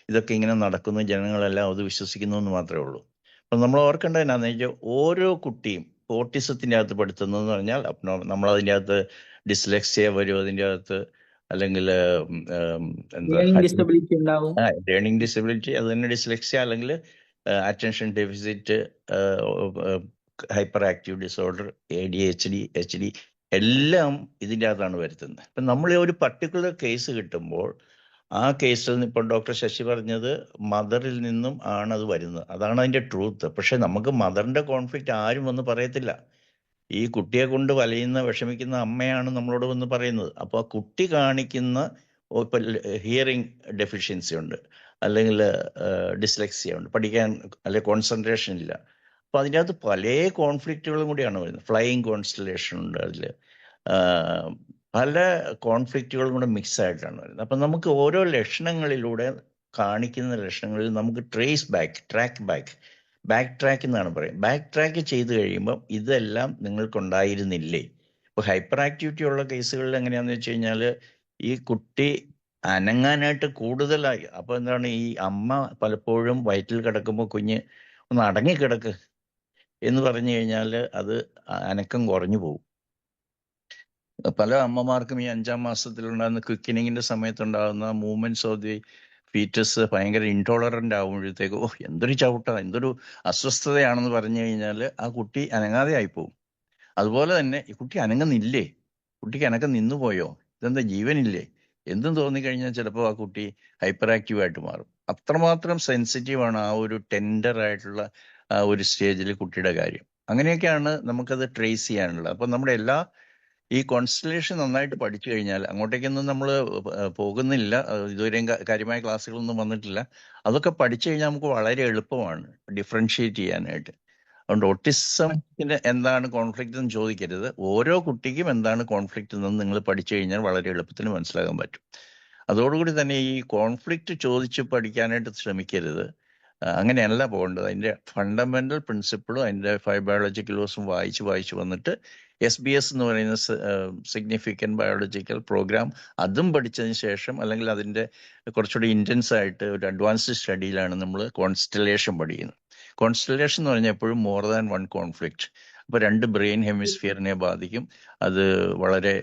ഇതൊക്കെ ഇങ്ങനെ നടക്കുന്നു, ജനങ്ങളെല്ലാം അത് വിശ്വസിക്കുന്നു എന്ന് മാത്രമേ ഉള്ളൂ. അപ്പം നമ്മൾ ഓർക്കേണ്ടത് എന്നാന്ന് വെച്ചാൽ ഓരോ കുട്ടിയും ഓട്ടിസത്തിൻ്റെ അകത്ത് പെടുത്തുന്നതെന്ന് പറഞ്ഞാൽ നമ്മളതിൻ്റെ അകത്ത് ഡിസ്ലെക്സിയ വരും, അതിൻ്റെ അകത്ത് അല്ലെങ്കിൽ ലേണിംഗ് ഡിസബിലിറ്റി, അത് തന്നെ ഡിസ്ലെക്സിയ, അല്ലെങ്കിൽ attention deficit, hyper active disorder, ADHD, HD എല്ലാം ഇതിൻ്റെ അകത്താണ് വരുത്തുന്നത്. ഇപ്പം നമ്മൾ ഒരു പർട്ടിക്കുലർ കേസ് കിട്ടുമ്പോൾ ആ കേസിൽ നിന്ന് ഇപ്പോൾ ഡോക്ടർ ശശി പറഞ്ഞത് മദറിൽ നിന്നും ആണ് അത് വരുന്നത്. അതാണ് അതിൻ്റെ ട്രൂത്ത്. പക്ഷെ നമുക്ക് മദറിൻ്റെ കോൺഫ്ലിക്റ്റ് ആരും വന്ന് പറയത്തില്ല. ഈ കുട്ടിയെ കൊണ്ട് വലയുന്ന വിഷമിക്കുന്ന അമ്മയാണ് നമ്മളോട് വന്ന് പറയുന്നത്. അപ്പോൾ ആ കുട്ടി കാണിക്കുന്ന ഇപ്പം ഹിയറിംഗ് ഡെഫിഷ്യൻസി ഉണ്ട്, അല്ലെങ്കിൽ ഡിസ്ലെക്സിയ ഉണ്ട്, പഠിക്കാൻ അല്ലെങ്കിൽ കോൺസെൻട്രേഷൻ ഇല്ല. അപ്പോൾ അതിൻ്റെ അകത്ത് പല കോൺഫ്ലിക്റ്റുകളും കൂടിയാണ് വരുന്നത്. ഫ്ലൈയിങ് കോൺസ്റ്റലേഷൻ ഉണ്ട്, അതിൽ പല കോൺഫ്ലിക്റ്റുകളും കൂടെ മിക്സ് ആയിട്ടാണ് വരുന്നത്. അപ്പം നമുക്ക് ഓരോ ലക്ഷണങ്ങളിലൂടെ കാണിക്കുന്ന ലക്ഷണങ്ങളിൽ നമുക്ക് ബാക്ക് ട്രാക്ക് എന്നാണ് പറയുന്നത്. ബാക്ക് ട്രാക്ക് ചെയ്ത് കഴിയുമ്പം ഇതെല്ലാം നിങ്ങൾക്കുണ്ടായിരുന്നില്ലേ? ഇപ്പോൾ ഹൈപ്പർ ആക്ടിവിറ്റി ഉള്ള കേസുകളിൽ എങ്ങനെയാണെന്ന് വെച്ച് കഴിഞ്ഞാൽ ഈ കുട്ടി അനങ്ങാനായിട്ട് കൂടുതലായി. അപ്പോൾ എന്താണ്, ഈ അമ്മ പലപ്പോഴും വയറ്റിൽ കിടക്കുമ്പോൾ കുഞ്ഞ് ഒന്ന് അടങ്ങിക്കിടക്ക് എന്ന് പറഞ്ഞു കഴിഞ്ഞാൽ അത് അനക്കം കുറഞ്ഞു പോകും. പല അമ്മമാർക്കും ഈ 5-ാം മാസത്തിലുണ്ടാകുന്ന ക്വിക്കനിങ്ങിൻ്റെ സമയത്തുണ്ടാകുന്ന മൂവ്മെന്റ്സ് ഓഫ് ദി ഫീറ്റസ് ഭയങ്കര ഇൻടോളറൻ്റ് ആകുമ്പോഴത്തേക്ക് എന്തൊരു ചവിട്ട, എന്തൊരു അസ്വസ്ഥതയാണെന്ന് പറഞ്ഞു കഴിഞ്ഞാൽ ആ കുട്ടി അനങ്ങാതെ ആയിപ്പോവും. അതുപോലെ തന്നെ ഈ കുട്ടി അനങ്ങുന്നില്ലേ, കുട്ടിക്ക് അനക്കം നിന്നുപോയോ, ഇതെന്താ ജീവനില്ലേ എന്തും തോന്നിക്കഴിഞ്ഞാൽ ചിലപ്പോൾ ആ കുട്ടി ഹൈപ്പർ ആക്റ്റീവായിട്ട് മാറും. അത്രമാത്രം സെൻസിറ്റീവാണ് ആ ഒരു ടെൻഡർ ആയിട്ടുള്ള ആ ഒരു സ്റ്റേജിൽ കുട്ടിയുടെ കാര്യം. അങ്ങനെയൊക്കെയാണ് നമുക്കത് ട്രേസ് ചെയ്യാനുള്ളത്. അപ്പം നമ്മുടെ ഈ കോൺസ്റ്റലേഷൻ നന്നായിട്ട് പഠിച്ചു കഴിഞ്ഞാൽ അങ്ങോട്ടേക്കൊന്നും നമ്മൾ പോകുന്നില്ല, ഇതുവരെയും കാര്യമായ ക്ലാസ്സുകളൊന്നും വന്നിട്ടില്ല. അതൊക്കെ പഠിച്ചു കഴിഞ്ഞാൽ നമുക്ക് വളരെ എളുപ്പമാണ് ഡിഫറൻഷിയേറ്റ് ചെയ്യാനായിട്ട്. അതുകൊണ്ട് ഓട്ടിസത്തിന് എന്താണ് കോൺഫ്ലിക്റ്റ് എന്ന് ചോദിക്കരുത്, ഓരോ കുട്ടിക്കും എന്താണ് കോൺഫ്ലിക്റ്റ് എന്ന് നിങ്ങൾ പഠിച്ചു കഴിഞ്ഞാൽ വളരെ എളുപ്പത്തിൽ മനസ്സിലാക്കാൻ പറ്റും. അതോടുകൂടി തന്നെ ഈ കോൺഫ്ലിക്റ്റ് ചോദിച്ച് പഠിക്കാനായിട്ട് ശ്രമിക്കരുത്. അങ്ങനെയല്ല പോകേണ്ടത്. അതിൻ്റെ ഫണ്ടമെൻ്റൽ പ്രിൻസിപ്പിളും അതിൻ്റെ ബയോളജിക്കൽ ലോസും വായിച്ച് വന്നിട്ട് SBS എന്ന് പറയുന്ന സിഗ്നിഫിക്കൻറ്റ് ബയോളജിക്കൽ പ്രോഗ്രാം അതും പഠിച്ചതിന് ശേഷം, അല്ലെങ്കിൽ അതിൻ്റെ കുറച്ചുകൂടി ഇൻറ്റൻസ് ആയിട്ട് ഒരു അഡ്വാൻസ്ഡ് സ്റ്റഡിയിലാണ് നമ്മൾ കോൺസ്റ്റലേഷൻ പഠിക്കുന്നത്. കോൺസ്റ്റലേഷൻ എന്ന് പറഞ്ഞാൽ എപ്പോഴും മോർ ദാൻ വൺ കോൺഫ്ലിക്റ്റ്. അപ്പോൾ 2 ബ്രെയിൻ ഹെമിസ്ഫിയറിനെ ബാധിക്കും. അത് വളരെ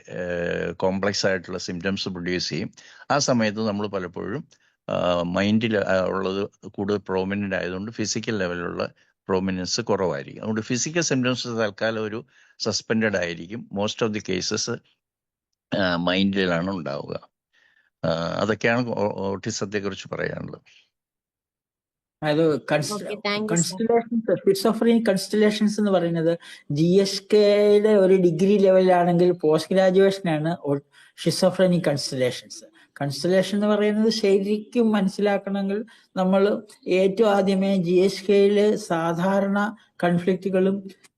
കോംപ്ലക്സ് ആയിട്ടുള്ള സിംറ്റംസ് പ്രൊഡ്യൂസ് ചെയ്യും. ആ സമയത്ത് നമ്മൾ പലപ്പോഴും മൈൻഡിൽ ഉള്ളത് കൂടുതൽ പ്രോമിനൻ്റ് ആയതുകൊണ്ട് ഫിസിക്കൽ ലെവലിലുള്ള പ്രോമിനൻസ് കുറവായിരിക്കും. അതുകൊണ്ട് ഫിസിക്കൽ സിംറ്റംസ് തൽക്കാലം ഒരു സസ്പെൻഡഡ് ആയിരിക്കും. മോസ്റ്റ് ഓഫ് ദി കേസസ് മൈൻഡിലാണ് ഉണ്ടാവുക. അതൊക്കെയാണ് ഓട്ടിസത്തെ കുറിച്ച് പറയാനുള്ളത്. അതായത് Okay, thank you, sir. ഷിസോഫ്രീനിക് constellations എന്ന് പറയുന്നത് GSKയുടെ ഒരു ഡിഗ്രി ലെവലിലാണെങ്കിൽ പോസ്റ്റ് ഗ്രാജുവേഷനാണ് ഷിസോഫ്രീനിക് കൺസ്റ്റലേഷൻ എന്ന് പറയുന്നത്. ശരിക്കും മനസ്സിലാക്കണമെങ്കിൽ നമ്മൾ ഏറ്റവും ആദ്യമേ GSKയിൽ സാധാരണ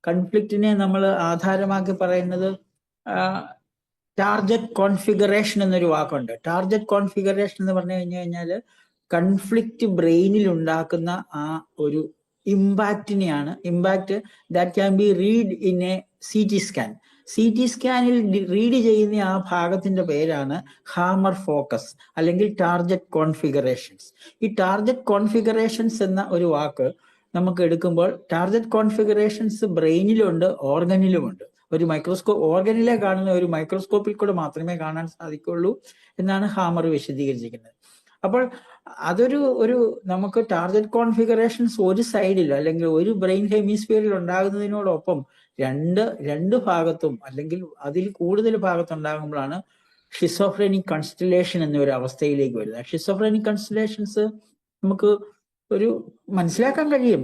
കൺഫ്ലിക്റ്റിനെ നമ്മൾ ആധാരമാക്കി പറയുന്നത് ടാർഗറ്റ് കോൺഫിഗറേഷൻ എന്നൊരു വാക്കുണ്ട്. ടാർഗറ്റ് കോൺഫിഗറേഷൻ എന്ന് പറഞ്ഞു കഴിഞ്ഞാൽ കൺഫ്ലിക്റ്റ് ബ്രെയിനിൽ ഉണ്ടാക്കുന്ന ആ ഒരു ഇമ്പാക്റ്റിനെയാണ്, impact that can be read in a CT scan. CT സ്കാനിൽ റീഡ് ചെയ്യുന്ന ആ ഭാഗത്തിന്റെ പേരാണ് ഹാമർ ഫോക്കസ് അല്ലെങ്കിൽ ടാർഗറ്റ് കോൺഫിഗറേഷൻസ്. ഈ ടാർഗറ്റ് കോൺഫിഗറേഷൻസ് എന്ന ഒരു വാക്ക് നമുക്ക് എടുക്കുമ്പോൾ ടാർഗറ്റ് കോൺഫിഗറേഷൻസ് ബ്രെയിനിലുണ്ട്, ഓർഗനിലുമുണ്ട്. ഒരു ഓർഗനിലെ കാണുന്ന ഒരു മൈക്രോസ്കോപ്പിൽ കൂടെ മാത്രമേ കാണാൻ സാധിക്കുള്ളൂ എന്നാണ് ഹാമർ വിശദീകരിച്ചിരിക്കുന്നത്. അപ്പോൾ അതൊരു നമുക്ക് ടാർഗറ്റ് കോൺഫിഗറേഷൻസ് ഒരു സൈഡിൽ അല്ലെങ്കിൽ ഒരു ബ്രെയിൻ ഹെമിസ്ഫിയറിൽ ഉണ്ടാകുന്നതിനോടൊപ്പം രണ്ട് ഭാഗത്തും അല്ലെങ്കിൽ അതിൽ കൂടുതൽ ഭാഗത്തുണ്ടാകുമ്പോഴാണ് ഷിസോഫ്രെനിക് കൺസ്റ്റലേഷൻ എന്ന ഒരു അവസ്ഥയിലേക്ക് വരുന്നത്. ഷിസോഫ്രെനിക് കൺസ്റ്റലേഷൻസ് നമുക്ക് ഒരു മനസ്സിലാക്കാൻ കഴിയും.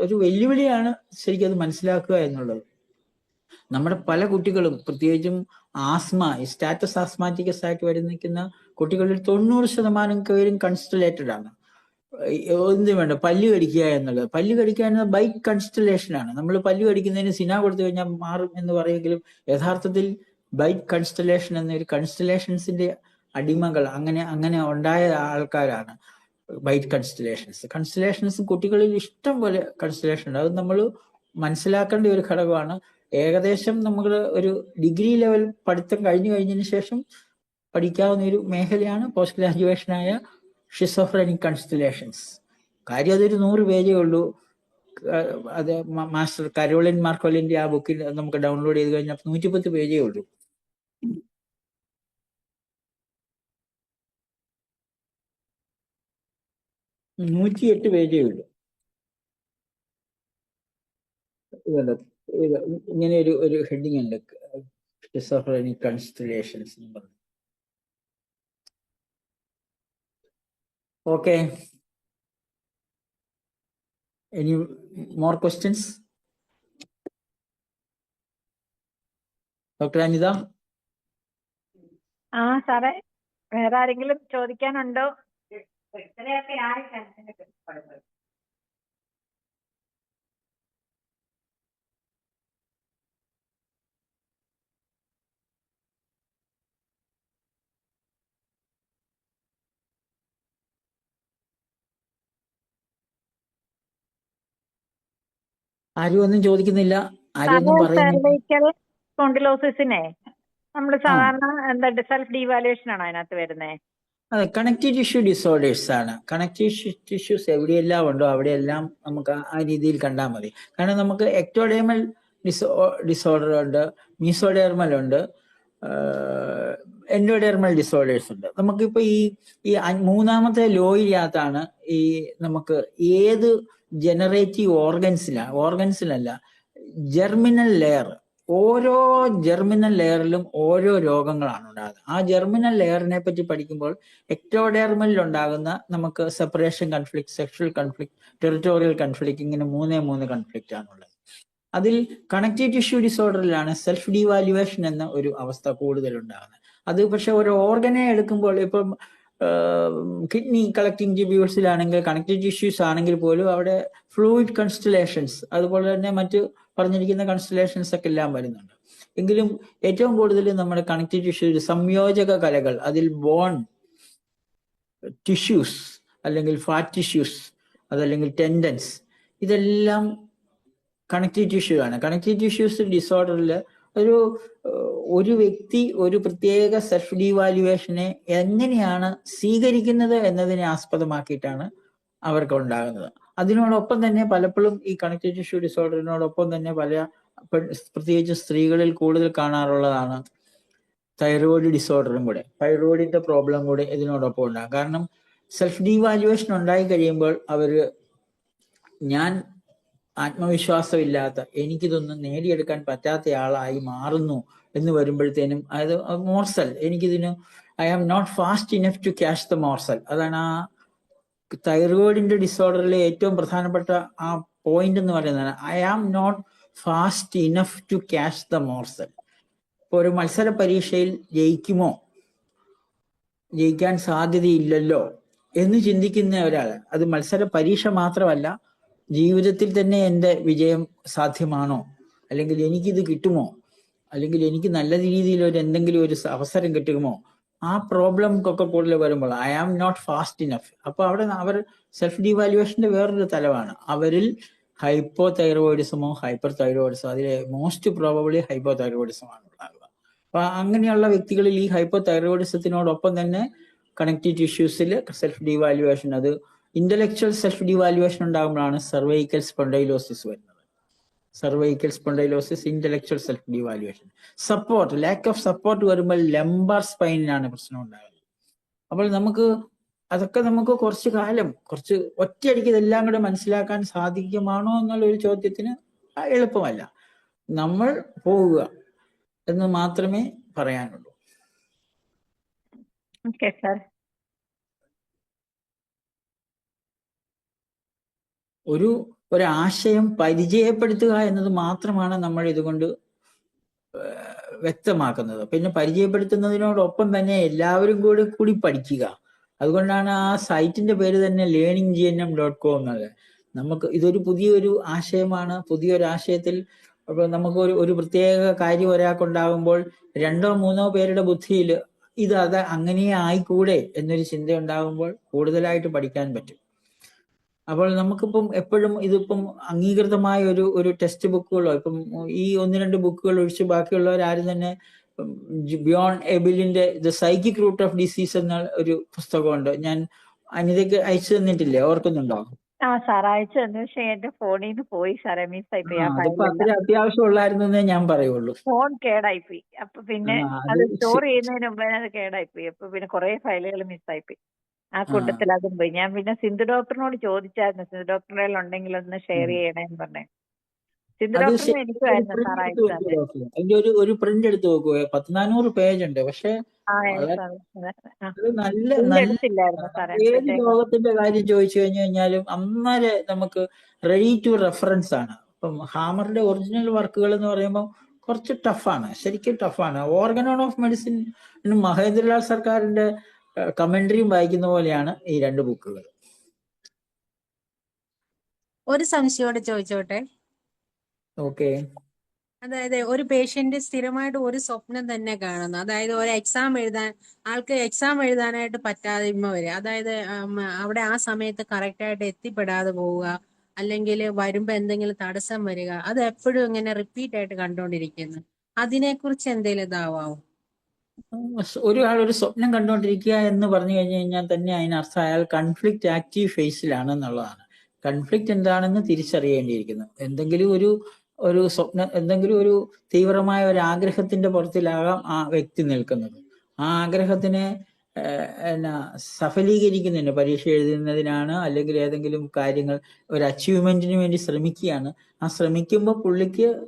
ഒരു വെല്ലുവിളിയാണ് ശരിക്കും അത് മനസ്സിലാക്കുക എന്നുള്ളത്. നമ്മുടെ പല കുട്ടികളും, പ്രത്യേകിച്ചും സ്റ്റാറ്റസ് ആസ്മാറ്റിക്കസ് ആയിട്ട് വരുന്ന കുട്ടികളിൽ 90% പേരും കൺസ്റ്റലേറ്റഡ് ആണ്. ഒന്നും വേണ്ട, പല്ല് കടിക്കുക എന്നുള്ളത്. പല്ല് കടിക്കുക എന്നത് ബൈറ്റ് കൺസ്റ്റലേഷൻ ആണ്. നമ്മൾ പല്ല് കടിക്കുന്നതിന് സിന കൊടുത്തു കഴിഞ്ഞാൽ മാറും എന്ന് പറയുമെങ്കിലും യഥാർത്ഥത്തിൽ ബൈറ്റ് കൺസ്റ്റലേഷൻ എന്നൊരു കൺസ്റ്റലേഷൻസിന്റെ അടിമകൾ, അങ്ങനെ ഉണ്ടായ ആൾക്കാരാണ് ബൈറ്റ് കൺസ്റ്റലേഷൻസ് കുട്ടികളിൽ ഇഷ്ടം പോലെ കൺസ്റ്റലേഷൻ ഉണ്ട്. അത് നമ്മൾ മനസ്സിലാക്കേണ്ട ഒരു ഘടകമാണ്. ഏകദേശം നമ്മൾ ഒരു ഡിഗ്രി ലെവൽ പഠിത്തം കഴിഞ്ഞതിന് ശേഷം പഠിക്കാവുന്ന ഒരു മേഖലയാണ് പോസ്റ്റ് ഗ്രാജുവേഷനായ ഷിസോഫ്രെനിക് കൺസ്റ്റലേഷൻസ്. കാര്യം അതൊരു 100 പേജേ ഉള്ളൂ. അത് മാസ്റ്റർ കരോളിൻ മാർക്കോലിന്റെ ആ ബുക്കിൽ നമുക്ക് ഡൗൺലോഡ് ചെയ്ത് കഴിഞ്ഞാൽ 110 പേജേ ഉള്ളൂ. 108 പേജേ ഉള്ളൂ. ഇതുണ്ട്. ഇത് ഇങ്ങനെ ഒരു ഹെഡിങ് ഉണ്ട്, ഷിസോഫ്രീനിക് കൺസ്റ്റലേഷൻസ് എന്ന് പറഞ്ഞു. Okay, any more questions? Doctor Anita? ആ സാറേ, വേറെ ആരെങ്കിലും ചോദിക്കാനുണ്ടോ? ആരും ഒന്നും ചോദിക്കുന്നില്ല, ആരും ഒന്നും പറയുന്നില്ല. സെർവൈക്കൽ സ്പോണ്ടിലോസിസിനെ നമ്മൾ ആ സാധാരണ എന്താ സെൽഫ് ഡീവാലുവേഷൻ ആണോ അതിനകത്ത് വരുന്നത്? അതെ, കണക്റ്റീവ് ടിഷ്യൂ ഡിസോർഡേഴ്സ് ആണ്. കണക്റ്റീവ് ടിഷ്യൂസ് എവിടെയെല്ലാം ഉണ്ടോ അവിടെയെല്ലാം നമുക്ക് ആ രീതിയിൽ കണ്ടാൽ മതി. കാരണം നമുക്ക് എക്ടോഡേമൽ ഡിസോർഡർ ഉണ്ട്, മീസോഡേർമൽ ഉണ്ട്, എൻഡോഡേർമൽ ഡിസോർഡേഴ്സ് ഉണ്ട്. നമുക്കിപ്പോൾ ഈ മൂന്നാമത്തെ ലോയിനകത്താണ് ഈ നമുക്ക് ഏത് ജനറേറ്റീവ് ഓർഗൻസിലല്ല, ജെർമിനൽ ലെയർ, ഓരോ ജെർമിനൽ ലെയറിലും ഓരോ രോഗങ്ങളാണ് ഉണ്ടാകുന്നത്. ആ ജെർമിനൽ ലെയറിനെ പറ്റി പഠിക്കുമ്പോൾ എക്ടോഡെർമലിൽ ഉണ്ടാകുന്ന നമുക്ക് സെപ്പറേഷൻ കൺഫ്ലിക്ട്, സെക്ഷൽ കൺഫ്ലിക്ട്, ടെറിട്ടോറിയൽ കൺഫ്ലിക്ട്, ഇങ്ങനെ മൂന്ന് കൺഫ്ലിക്റ്റ് ആണുള്ളത്. അതിൽ കണക്റ്റീവ് ടിഷ്യൂ ഡിസോർഡറിലാണ് സെൽഫ് ഡീവാലുവേഷൻ എന്ന ഒരു അവസ്ഥ കൂടുതൽ ഉണ്ടാകുന്നത്. അത് പക്ഷെ ഒരു ഓർഗനെ എടുക്കുമ്പോൾ ഇപ്പം കിഡ്നി കളക്ടിങ് ട്യൂബ്യൂൾസിലാണെങ്കിൽ, കണക്റ്റീവ് ടിഷ്യൂസ് ആണെങ്കിൽ പോലും അവിടെ ഫ്ലൂയിഡ് കൺസ്റ്റലേഷൻസ്, അതുപോലെ തന്നെ മറ്റ് പറഞ്ഞിരിക്കുന്ന കൺസ്റ്റലേഷൻസ് ഒക്കെ എല്ലാം വരുന്നുണ്ട്. എങ്കിലും ഏറ്റവും കൂടുതൽ നമ്മുടെ കണക്റ്റീവ് ടിഷ്യൂ സംയോജക കലകൾ, അതിൽ ബോൺ ടിഷ്യൂസ് അല്ലെങ്കിൽ ഫാറ്റ് ടിഷ്യൂസ്, അതല്ലെങ്കിൽ ടെൻഡൻസ്, ഇതെല്ലാം കണക്റ്റീവ് ടിഷ്യൂ ആണ്. കണക്റ്റീവ് ടിഷ്യൂസ് ഡിസോർഡറിൽ ഒരു വ്യക്തി ഒരു പ്രത്യേക സെൽഫ് ഡീവാലുവേഷനെ എങ്ങനെയാണ് സ്വീകരിക്കുന്നത് എന്നതിനെ ആസ്പദമാക്കിയിട്ടാണ് അവർക്ക് ഉണ്ടാകുന്നത്. അതിനോടൊപ്പം തന്നെ പലപ്പോഴും ഈ കണക്റ്റീവ് ടിഷ്യൂ ഡിസോർഡറിനോടൊപ്പം തന്നെ പ്രത്യേകിച്ച് സ്ത്രീകളിൽ കൂടുതൽ കാണാറുള്ളതാണ് തൈറോയിഡ് ഡിസോർഡറും കൂടെ, തൈറോയിഡിന്റെ പ്രോബ്ലം കൂടെ ഇതിനോടൊപ്പം ഉണ്ടാകും. കാരണം സെൽഫ് ഡീവാലുവേഷൻ ഉണ്ടായി കഴിയുമ്പോൾ ഞാൻ ആത്മവിശ്വാസമില്ലാത്ത, എനിക്കിതൊന്നും നേടിയെടുക്കാൻ പറ്റാത്ത ആളായി മാറുന്നു എന്ന് വരുമ്പോഴത്തേനും, അതായത് morsel, I am not fast enough to catch the morsel. അതാണ് ആ തൈറോയിഡിന്റെ ഡിസോർഡറിലെ ഏറ്റവും പ്രധാനപ്പെട്ട ആ പോയിന്റ് എന്ന് പറയുന്നത്, I am not fast enough to catch the morsel. ഇപ്പൊ ഒരു മത്സര പരീക്ഷയിൽ ജയിക്കാൻ സാധ്യതയില്ലല്ലോ എന്ന് ചിന്തിക്കുന്ന ഒരാൾ, അത് മത്സര പരീക്ഷ മാത്രമല്ല, ജീവിതത്തിൽ തന്നെ എൻ്റെ വിജയം സാധ്യമാണോ, അല്ലെങ്കിൽ എനിക്കിത് കിട്ടുമോ, അല്ലെങ്കിൽ എനിക്ക് നല്ല രീതിയിൽ എന്തെങ്കിലും ഒരു അവസരം കിട്ടുമോ, ആ പ്രോബ്ലംക്കൊക്കെ കൂടുതൽ വരുമ്പോൾ I am not fast enough. അപ്പൊ അവിടെ അവർ സെൽഫ് ഡീവാലുവേഷന്റെ വേറൊരു തലമാണ്. അവരിൽ ഹൈപ്പോ തൈറോയിഡിസമോ ഹൈപ്പർ തൈറോയിഡിസമോ, അതിലെ മോസ്റ്റ് പ്രോബബ്ലി ഹൈപ്പോ തൈറോയിഡിസമാണ് ഉണ്ടാകുക. അപ്പൊ അങ്ങനെയുള്ള വ്യക്തികളിൽ ഈ ഹൈപ്പോ തൈറോയിഡിസത്തിനോടൊപ്പം തന്നെ കണക്റ്റീവ് ടിഷ്യൂസിൽ സെൽഫ് ഡീവാലുവേഷൻ, അത് ഇന്റലക്ച്വൽ സെൽഫ് ഡീവാലുവേഷൻ ഉണ്ടാകുമ്പോഴാണ് സെർവൈക്കൽ സ്പോണ്ടൈലോസിസ് വരുന്നത്. Cervical spondylosis, intellectual self devaluation. Support, lack of support വരുമ്പോൾ ലംബാർ സ്പൈനിനാണ് പ്രശ്നം ഉണ്ടാകുന്നത്. അപ്പോൾ അതൊക്കെ നമുക്ക് കുറച്ച് ഒറ്റയടിക്ക് ഇതെല്ലാം കൂടെ മനസ്സിലാക്കാൻ സാധിക്കുമാണോ എന്നുള്ള ഒരു ചോദ്യത്തിന് എളുപ്പമല്ല. നമ്മൾ പോവുക എന്ന് മാത്രമേ പറയാനുള്ളൂ. Okay sir. ഒരാശയം പരിചയപ്പെടുത്തുക എന്നത് മാത്രമാണ് നമ്മൾ ഇതുകൊണ്ട് വ്യക്തമാക്കുന്നത്. പിന്നെ പരിചയപ്പെടുത്തുന്നതിനോടൊപ്പം തന്നെ എല്ലാവരും കൂടി പഠിക്കുക. അതുകൊണ്ടാണ് ആ സൈറ്റിന്റെ പേര് തന്നെ learninggmm.com എന്നത്. ഇതൊരു പുതിയൊരു ആശയമാണ്. പുതിയൊരു ആശയത്തിൽ നമുക്ക് ഒരു പ്രത്യേക കാര്യം ഒരാൾക്കുണ്ടാകുമ്പോൾ 2 or 3 പേരുടെ ബുദ്ധിയിൽ അത് അങ്ങനെ ആയിക്കൂടെ എന്നൊരു ചിന്ത ഉണ്ടാകുമ്പോൾ കൂടുതലായിട്ട് പഠിക്കാൻ പറ്റും. അപ്പോൾ നമുക്കിപ്പം എപ്പോഴും ഇതിപ്പം അംഗീകൃതമായ ഒരു ടെക്സ്റ്റ് ബുക്കുകളോ, ഇപ്പം ഈ 1-2 ബുക്കുകൾ ഒഴിച്ച് ബാക്കിയുള്ളവരാരും തന്നെ, ബിയോണ്ട് എബിലിന്റെ the psychic root of disease എന്ന ഒരു പുസ്തകമുണ്ട്. ഞാൻ അനിതയ്ക്ക് അയച്ചു തന്നിട്ടില്ലേ, ഓർക്കുന്നുണ്ടോ? ആ സാർ അയച്ചു തന്നു, പക്ഷെ എന്റെ ഫോണിൽ നിന്ന് പോയി സാറേ, മിസ്സായി പോയി. അതിപ്പോ അത്ര അത്യാവശ്യമുള്ളായിരുന്നേ ഞാൻ പറയുള്ളൂ. ഫോൺ കേടായി പോയി. അപ്പൊ പിന്നെ അത് സ്റ്റോർ ചെയ്യുന്നതിന് മുമ്പേ അത് കേടായി പോയി. അപ്പൊ പിന്നെ കുറെ ഫയലുകൾ മിസ്സായി പോയി. ആ കൂട്ടത്തിൽ അതും പോയി. ഞാൻ പിന്നെ സിന്ധു ഡോക്ടറിനോട് ചോദിച്ചായിരുന്നു, സിന്ധു ഡോക്ടറെ ഉണ്ടെങ്കിൽ ഒന്ന് ഷെയർ ചെയ്യണേന്ന് പറഞ്ഞേ. സിന്ധു അത് ഡോക്ടറിന് ശരിക്കും എനിക്കും ഒരു ആയിരുന്നു പ്രിന്റ് സാർ എടുത്ത് അയച്ചു നോക്കൂ തന്നെ. ഡോക്ടർ. അതിന്റെ ഒരു പ്രിന്റ് എടുത്ത് നോക്കൂ. 1400 പേജ് ഉണ്ട്. പക്ഷെ വളരെ അത് നല്ല പ്രിന്റ് നല്ല എടുത്തില്ലായിരുന്നു സാറേ ഏത് അപ്പോഴത്തേക്കും. ലോകത്തിന്റെ കാര്യം ചോദിച്ചു കഴിഞ്ഞാലും അന്നേരം നമുക്ക് റെഡി ടു റെഫറൻസ് ആണ്. ഇപ്പം ഹാമറിന്റെ ഒറിജിനൽ വർക്കുകൾ എന്ന് പറയുമ്പോൾ കുറച്ച് ടഫാണ്, ശരിക്കും ടഫാണ്. ഓർഗനോൺ ഓഫ് മെഡിസിൻ മഹേന്ദ്രലാൽ സർക്കാരിന്റെ കമന്ററിയും വായിക്കുന്ന പോലെയാണ് ഈ രണ്ട് ബുക്കുകൾ. ഒരു സംശയോടെ ചോദിച്ചോട്ടെ. ഓക്കെ. അതായത് ഒരു പേഷ്യന്റ് സ്ഥിരമായിട്ട് ഒരു സ്വപ്നം തന്നെ കാണുന്നു. അതായത് ഒരു ആൾക്ക് എക്സാം എഴുതാനായിട്ട് പറ്റാതിമ വരിക. അതായത് അവിടെ ആ സമയത്ത് കറക്റ്റായിട്ട് എത്തിപ്പെടാതെ പോവുക, അല്ലെങ്കിൽ വരുമ്പോ എന്തെങ്കിലും തടസ്സം വരിക, അത് എപ്പോഴും ഇങ്ങനെ റിപ്പീറ്റ് ആയിട്ട് കണ്ടുകൊണ്ടിരിക്കുന്നു. അതിനെക്കുറിച്ച് എന്തെങ്കിലും ഇതാവാമോ? ഒരാൾ ഒരു സ്വപ്നം കണ്ടുകൊണ്ടിരിക്കുക എന്ന് പറഞ്ഞു കഴിഞ്ഞാൽ തന്നെ അതിനർത്ഥം അയാൾ കൺഫ്ലിക്റ്റ് ആക്റ്റീവ് ഫേസിലാണ് എന്നുള്ളതാണ്. കൺഫ്ലിക്റ്റ് എന്താണെന്ന് തിരിച്ചറിയേണ്ടിയിരിക്കുന്നു. എന്തെങ്കിലും ഒരു സ്വപ്നം, എന്തെങ്കിലും ഒരു തീവ്രമായ ഒരു ആഗ്രഹത്തിന്റെ പുറത്തിലാകാം ആ വ്യക്തി നിൽക്കുന്നത്. ആ ആഗ്രഹത്തിനെ എന്നാ സഫലീകരിക്കുന്നതിന്, പരീക്ഷ എഴുതുന്നതിനാണ്, അല്ലെങ്കിൽ ഏതെങ്കിലും കാര്യങ്ങൾ ഒരു അച്ചീവ്മെന്റിന് വേണ്ടി ശ്രമിക്കുകയാണ്. ആ ശ്രമിക്കുമ്പോൾ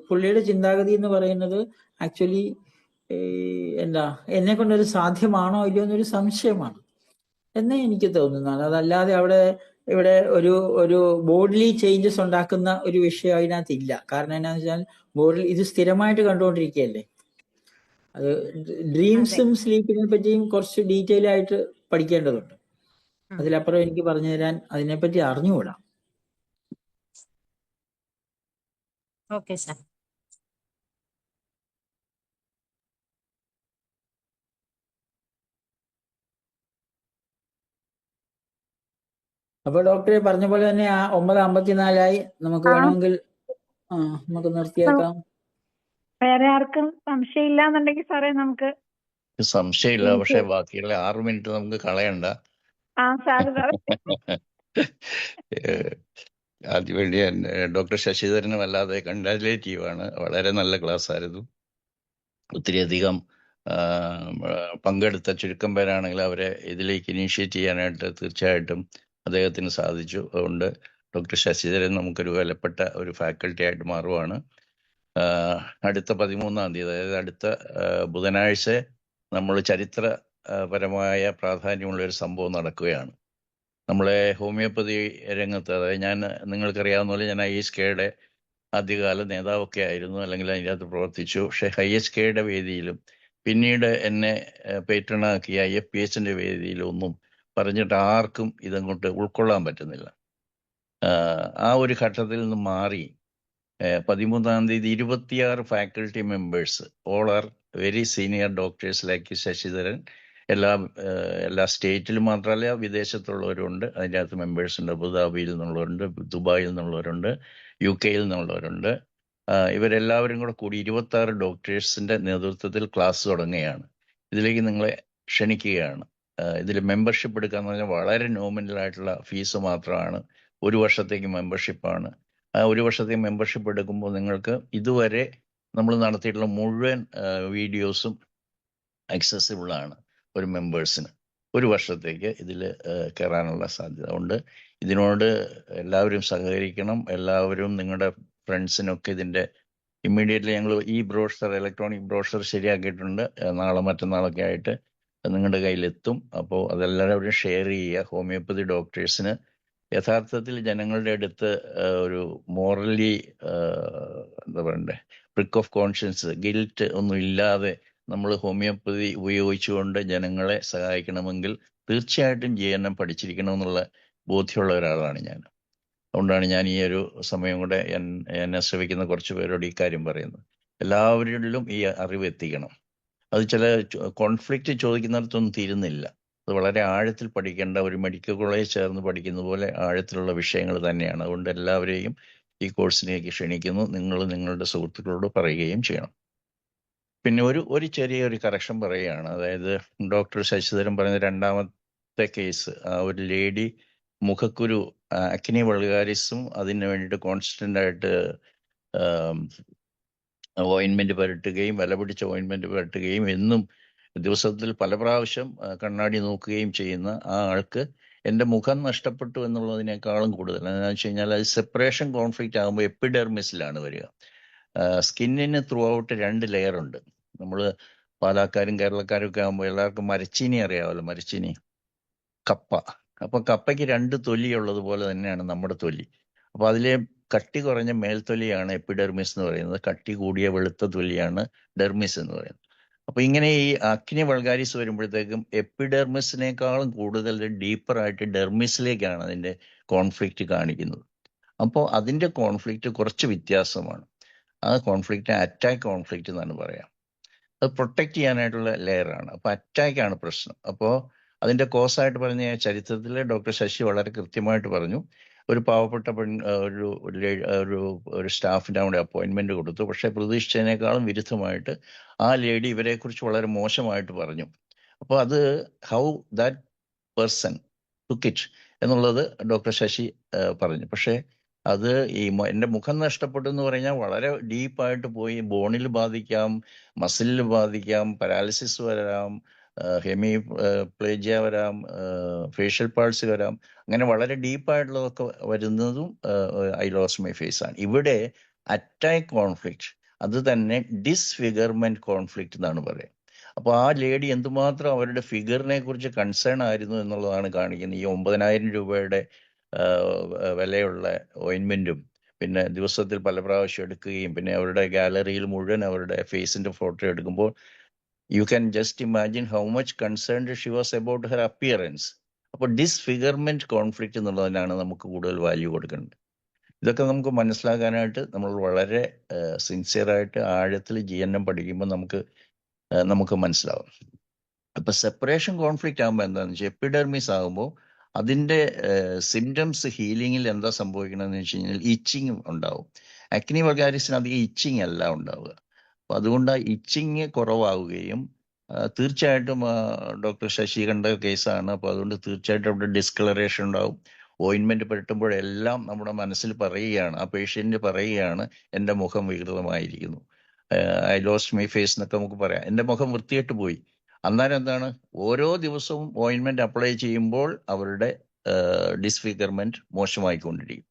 പുള്ളിയുടെ ചിന്താഗതി എന്ന് പറയുന്നത് ആക്ച്വലി എന്താ എന്നെ കൊണ്ടൊരു സാധ്യമാണോ ഇല്ലയോ എന്നൊരു സംശയമാണ് എന്നേ എനിക്ക് തോന്നുന്നതാണ്. അതല്ലാതെ ഇവിടെ ഒരു ബോഡിലി ചേഞ്ചസ് ഉണ്ടാക്കുന്ന ഒരു വിഷയം അതിനകത്ത് ഇല്ല. കാരണം എന്നാന്ന് വെച്ചാൽ ബോഡിൽ ഇത് സ്ഥിരമായിട്ട് കണ്ടുകൊണ്ടിരിക്കുകയല്ലേ. അത് ഡ്രീംസും സ്ലീപ്പിനെ പറ്റിയും കുറച്ച് ഡീറ്റെയിൽ ആയിട്ട് പഠിക്കേണ്ടതുണ്ട്. അതിലപ്പുറം എനിക്ക് പറഞ്ഞു തരാൻ അതിനെപ്പറ്റി അറിഞ്ഞുകൂടാ. Okay sir. അപ്പൊ ഡോക്ടറെ പറഞ്ഞ പോലെ തന്നെ ആ 9:54 നമുക്ക് വേണമെങ്കിൽ നമുക്ക് നിർത്തിയേക്കാം. വേറെ ആർക്കും സംശയം ഇല്ലാന്നുണ്ടെങ്കിൽ സാറേ നമുക്ക് സംശയമില്ല. പക്ഷെ ബാക്കിയുള്ള 6 മിനിറ്റ് നമുക്ക് കളയണ്ട. സാറ് അതിനുവേണ്ടി ഡോക്ടർ ശശിധരന് വല്ലാതെ കൺഗ്രാജുലേറ്റീവ് ആണ്. വളരെ നല്ല ക്ലാസ് ആയിരുന്നു. ഒത്തിരിയധികം പങ്കെടുത്ത ചുരുക്കം പേരാണെങ്കിൽ അവരെ ഇതിലേക്ക് ഇനീഷ്യേറ്റ് ചെയ്യാനായിട്ട് തീർച്ചയായിട്ടും അദ്ദേഹത്തിന് സാധിച്ചു. അതുകൊണ്ട് ഡോക്ടർ ശശിധരൻ നമുക്കൊരു വിലപ്പെട്ട ഒരു ഫാക്കൽറ്റി ആയിട്ട് മാറുവാണ്. അടുത്ത 13-ാം തീയതി, അതായത് അടുത്ത ബുധനാഴ്ച നമ്മൾ ചരിത്രപരമായ പ്രാധാന്യമുള്ള ഒരു സംഭവം നടക്കുകയാണ്. നമ്മളെ ഹോമിയോപ്പതി രംഗത്ത്, അതായത് നിങ്ങൾക്കറിയാവുന്ന പോലെ ഞാൻ IHKയുടെ ആദ്യകാല നേതാവൊക്കെ ആയിരുന്നു, അല്ലെങ്കിൽ അതിനകത്ത് പ്രവർത്തിച്ചു. പക്ഷെ IHKയുടെ വേദിയിലും പിന്നീട് എന്നെ പേറ്റണാക്കിയ IFPHന്റെ വേദിയിലും ഒന്നും പറഞ്ഞിട്ട് ആർക്കും ഇതങ്ങോട്ട് ഉൾക്കൊള്ളാൻ പറ്റുന്നില്ല. ആ ഒരു ഘട്ടത്തിൽ നിന്ന് മാറി 13-ാം തീയതി 26 faculty members, all are very senior doctors like Sasidharan, എല്ലാ സ്റ്റേറ്റിലും മാത്രമല്ല വിദേശത്തുള്ളവരുണ്ട്. അതിൻ്റെ അകത്ത് മെമ്പേഴ്സ് ഉണ്ട്. അബുദാബിയിൽ നിന്നുള്ളവരുണ്ട്, ദുബായിൽ നിന്നുള്ളവരുണ്ട്, UK-യിൽ നിന്നുള്ളവരുണ്ട്. ഇവരെല്ലാവരും കൂടി 26 ഡോക്ടേഴ്സിന്റെ നേതൃത്വത്തിൽ ക്ലാസ് തുടങ്ങുകയാണ്. ഇതിലേക്ക് നിങ്ങളെ ക്ഷണിക്കുകയാണ്. ഇതിൽ മെമ്പർഷിപ്പ് എടുക്കാന്ന് പറഞ്ഞാൽ വളരെ നോമിനൽ ആയിട്ടുള്ള ഫീസ് മാത്രമാണ്. 1 വർഷത്തേക്ക് മെമ്പർഷിപ്പാണ്. ആ 1 വർഷത്തേക്ക് മെമ്പർഷിപ്പ് എടുക്കുമ്പോൾ നിങ്ങൾക്ക് ഇതുവരെ നമ്മൾ നടത്തിയിട്ടുള്ള മുഴുവൻ വീഡിയോസും അക്സസിബിൾ ആണ് ഒരു മെമ്പേഴ്സിന്. 1 വർഷത്തേക്ക് ഇതിൽ കയറാനുള്ള സാധ്യത ഉണ്ട്. ഇതിനോട് എല്ലാവരും സഹകരിക്കണം. എല്ലാവരും നിങ്ങളുടെ ഫ്രണ്ട്സിനൊക്കെ ഇതിൻ്റെ ഇമ്മീഡിയറ്റ്ലി ഞങ്ങൾ ഈ ഇലക്ട്രോണിക് ബ്രോഷർ ശരിയാക്കിയിട്ടുണ്ട്. നാളെ മറ്റന്നാളൊക്കെ ആയിട്ട് നിങ്ങളുടെ കയ്യിലെത്തും. അപ്പോൾ അതെല്ലാവരും ഷെയർ ചെയ്യുക. ഹോമിയോപ്പതി ഡോക്ടേഴ്സിന് യഥാർത്ഥത്തിൽ ജനങ്ങളുടെ അടുത്ത് ഒരു മോറലി എന്താ പറയണ്ടേ, പ്രിക്ക് ഓഫ് കോൺഷ്യൻസ്, ഗിൽറ്റ് ഒന്നും ഇല്ലാതെ നമ്മൾ ഹോമിയോപ്പതി ഉപയോഗിച്ചുകൊണ്ട് ജനങ്ങളെ സഹായിക്കണമെങ്കിൽ തീർച്ചയായിട്ടും GNM പഠിച്ചിരിക്കണമെന്നുള്ള ബോധ്യമുള്ള ഒരാളാണ് ഞാൻ. അതുകൊണ്ടാണ് ഞാൻ ഈ ഒരു സമയം കൂടെ എന്നെ ശ്രമിക്കുന്ന കുറച്ച് പേരോട് ഈ കാര്യം പറയുന്നത്. എല്ലാവരിലും ഈ അറിവ് എത്തിക്കണം. അത് ചില കോൺഫ്ലിക്റ്റ് ചോദിക്കുന്നിടത്തൊന്നും തീരുന്നില്ല. അത് വളരെ ആഴത്തിൽ പഠിക്കേണ്ട, ഒരു മെഡിക്കൽ കോളേജ് ചേർന്ന് പഠിക്കുന്ന പോലെ ആഴത്തിലുള്ള വിഷയങ്ങൾ തന്നെയാണ്. അതുകൊണ്ട് എല്ലാവരെയും ഈ കോഴ്സിലേക്ക് ക്ഷണിക്കുന്നു. നിങ്ങൾ നിങ്ങളുടെ സുഹൃത്തുക്കളോട് പറയുകയും ചെയ്യണം. പിന്നെ ഒരു ചെറിയൊരു കറക്ഷൻ പറയുകയാണ്. അതായത് ഡോക്ടർ ശശിധരൻ പറയുന്ന 2ാമത്തെ കേസ്, ഒരു ലേഡി മുഖക്കുരു അക്നി വൾഗാരിസും അതിന് വേണ്ടിയിട്ട് കോൺസ്റ്റന്റ് ആയിട്ട് ഓയിൻമെന്റ് പുരട്ടുകയും, വില പിടിച്ച ഓയിൻമെന്റ് പുരട്ടുകയും, എന്നും ദിവസത്തിൽ പല പ്രാവശ്യം കണ്ണാടി നോക്കുകയും ചെയ്യുന്ന ആ ആൾക്ക് എൻ്റെ മുഖം നഷ്ടപ്പെട്ടു എന്നുള്ളതിനേക്കാളും കൂടുതൽ എന്താണെന്ന് വെച്ച് കഴിഞ്ഞാൽ അത് സെപ്പറേഷൻ കോൺഫ്ലിക്റ്റ് ആകുമ്പോൾ എപ്പിഡെർമിസിലാണ് വരിക. സ്കിന്നിന് ത്രൂ ഔട്ട് 2 ലെയർ ഉണ്ട്. നമ്മൾ പാലക്കാരും കേരളക്കാരും ഒക്കെ ആകുമ്പോൾ എല്ലാവർക്കും മരച്ചീനി അറിയാമല്ലോ, മരച്ചീനി, കപ്പ. അപ്പൊ കപ്പയ്ക്ക് 2 തൊലിയുള്ളത് പോലെ തന്നെയാണ് നമ്മുടെ തൊലി. അപ്പൊ അതിലെ കട്ടി കുറഞ്ഞ മേൽത്തൊലിയാണ് എപ്പിഡെർമിസ് എന്ന് പറയുന്നത്, കട്ടി കൂടിയ വെളുത്ത തൊലിയാണ് ഡെർമിസ് എന്ന് പറയുന്നത്. അപ്പൊ ഇങ്ങനെ ഈ അക്നി വൾഗാരിസ് വരുമ്പോഴത്തേക്കും എപ്പിഡെർമിസിനേക്കാളും കൂടുതൽ ഡീപ്പറായിട്ട് ഡെർമിസിലേക്കാണ് അതിന്റെ കോൺഫ്ലിക്റ്റ് കാണിക്കുന്നത്. അപ്പോൾ അതിന്റെ കോൺഫ്ലിക്റ്റ് കുറച്ച് വ്യത്യാസമാണ്. ആ കോൺഫ്ലിക്റ്റ് അറ്റാക്ക് കോൺഫ്ലിക്റ്റ് എന്നാണ് പറയാം. അത് പ്രൊട്ടക്ട് ചെയ്യാനായിട്ടുള്ള ലെയറാണ്. അപ്പൊ അറ്റാക്കാണ് പ്രശ്നം. അപ്പോൾ അതിന്റെ കോസായിട്ട് പറഞ്ഞ ചരിത്രത്തിൽ ഡോക്ടർ ശശി വളരെ കൃത്യമായിട്ട് പറഞ്ഞു. ഒരു പാവപ്പെട്ട ഒരു സ്റ്റാഫിന്റെ അവിടെ അപ്പോയിന്റ്മെന്റ് കൊടുത്തു. പക്ഷെ പ്രതീക്ഷിച്ചതിനേക്കാളും വിരുദ്ധമായിട്ട് ആ ലേഡി ഇവരെ കുറിച്ച് വളരെ മോശമായിട്ട് പറഞ്ഞു. അപ്പോൾ അത് how that person took it എന്നുള്ളത് ഡോക്ടർ ശശി പറഞ്ഞു. പക്ഷേ അത് ഈ എൻ്റെ മുഖം നഷ്ടപ്പെട്ടു എന്ന് പറഞ്ഞാൽ വളരെ ഡീപ്പായിട്ട് പോയി ബോണിൽ ബാധിക്കാം, മസിലിൽ ബാധിക്കാം, പാരാലിസിസ് വരാം, ഹെമിപ്ലേജിയ വരാം, ഫേഷ്യൽ പാൾസി വരാം. അങ്ങനെ വളരെ ഡീപ്പായിട്ടുള്ളതൊക്കെ വരുന്നതും ഐ ലോസ്റ്റ് മൈ ഫേസ് ആണ്. ഇവിടെ അറ്റാക്ക് കോൺഫ്ലിക്റ്റ് അത് തന്നെ ഡിസ്ഫിഗർമെന്റ് കോൺഫ്ലിക്റ്റ് എന്നാണ് പറയുക. അപ്പോൾ ആ ലേഡി എന്തുമാത്രം അവരുടെ ഫിഗറിനെ കുറിച്ച് കൺസേൺ ആയിരുന്നു എന്നുള്ളതാണ് കാണിക്കുന്നത്. ഈ 9,000 രൂപയുടെ വിലയുള്ള ഓയിൻമെന്റും പിന്നെ ദിവസത്തിൽ പല പ്രാവശ്യം എടുക്കുകയും പിന്നെ അവരുടെ ഗാലറിയിൽ മുഴുവൻ അവരുടെ ഫേസിന്റെ ഫോട്ടോ എടുക്കുമ്പോൾ you can just imagine how much concerned she was about her appearance. അപ്പോൾ ഡിസ്ഫിഗർമെന്റ് കോൺഫ്ലിക്റ്റ് എന്നുള്ളതിനാണ് നമുക്ക് കൂടുതൽ വാല്യൂ കൊടുക്കേണ്ടത്. ഇതൊക്കെ നമുക്ക് മനസ്സിലാക്കാനായിട്ട് നമ്മൾ വളരെ സിൻസിയറായിട്ട് ആഴത്തിൽ GNM പഠിക്കുമ്പോൾ നമുക്ക് മനസ്സിലാവും. അപ്പൊ സെപ്പറേഷൻ കോൺഫ്ലിക്റ്റ് ആകുമ്പോൾ എന്താണെന്ന് വെച്ചാൽ എപ്പിഡെർമിസ് ആകുമ്പോൾ അതിന്റെ സിംറ്റംസ് ഹീലിങ്ങിൽ എന്താ സംഭവിക്കണമെന്ന് വെച്ച് കഴിഞ്ഞാൽ ഇച്ചിങ് ഉണ്ടാവും. അക്നി വൾഗാരിസിന് അധികം ഇച്ചിങ് അല്ല ഉണ്ടാവുക. അപ്പൊ അതുകൊണ്ട് ഇച്ചിങ് കുറവാവുകയും തീർച്ചയായിട്ടും ഡോക്ടർ ശശി കണ്ട കേസാണ്. അപ്പൊ അതുകൊണ്ട് തീർച്ചയായിട്ടും അവിടെ ഡിസ്കളറേഷൻ ഉണ്ടാവും. ഓയിൻമെന്റ് പുരട്ടുമ്പോഴെല്ലാം നമ്മുടെ മനസ്സിൽ പറയുകയാണ്, ആ പേഷ്യന്റ് പറയുകയാണ്, എൻ്റെ മുഖം വികൃതമായിരിക്കുന്നു, ഐ ലോസ്റ്റ് മൈ ഫേസ് എന്നൊക്കെ നമുക്ക് പറയാം, എൻ്റെ മുഖം വൃത്തികെട്ട് പോയി. അന്നേരം എന്താണ്, ഓരോ ദിവസവും ഓയിൻമെന്റ് അപ്ലൈ ചെയ്യുമ്പോൾ അവരുടെ ഡിസ്ഫിഗർമെന്റ് മോശമായിക്കൊണ്ടിരിക്കും.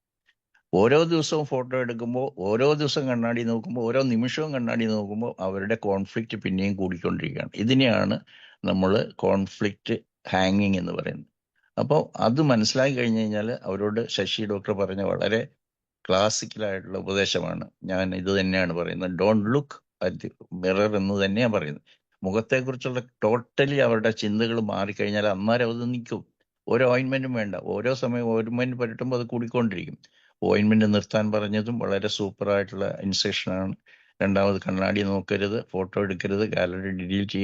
ഓരോ ദിവസവും ഫോട്ടോ എടുക്കുമ്പോൾ, ഓരോ ദിവസം കണ്ണാടി നോക്കുമ്പോൾ, ഓരോ നിമിഷവും കണ്ണാടി നോക്കുമ്പോൾ അവരുടെ കോൺഫ്ലിക്റ്റ് പിന്നെയും കൂടിക്കൊണ്ടിരിക്കുകയാണ്. ഇതിനെയാണ് നമ്മൾ കോൺഫ്ലിക്റ്റ് ഹാങ്ങിങ് എന്ന് പറയുന്നത്. അപ്പോൾ അത് മനസ്സിലാക്കി കഴിഞ്ഞു കഴിഞ്ഞാൽ അവരോട് ശശി ഡോക്ടർ പറഞ്ഞ വളരെ ക്ലാസിക്കലായിട്ടുള്ള ഉപദേശമാണ്. ഞാൻ ഇത് തന്നെയാണ് പറയുന്നത്, don't look at the mirror എന്ന് തന്നെയാണ് പറയുന്നത്. മുഖത്തെക്കുറിച്ചുള്ള ടോട്ടലി അവരുടെ ചിന്തകൾ മാറിക്കഴിഞ്ഞാൽ അന്നേരം അത് നിൽക്കും. ഓരോ ഓയിൻമെന്റും വേണ്ട, ഓരോ സമയം ഓയിൻമെന്റ് പുരട്ടുമ്പോൾ അത് കൂടിക്കൊണ്ടിരിക്കും. ഓയിൻമെന്റ് നിർത്താൻ പറഞ്ഞതും വളരെ സൂപ്പറായിട്ടുള്ള ഇൻസ്ട്രക്ഷനാണ്. രണ്ടാമത് കണ്ണാടി നോക്കരുത്, ഫോട്ടോ എടുക്കരുത്, ഗാലറി ഡിലീറ്റ്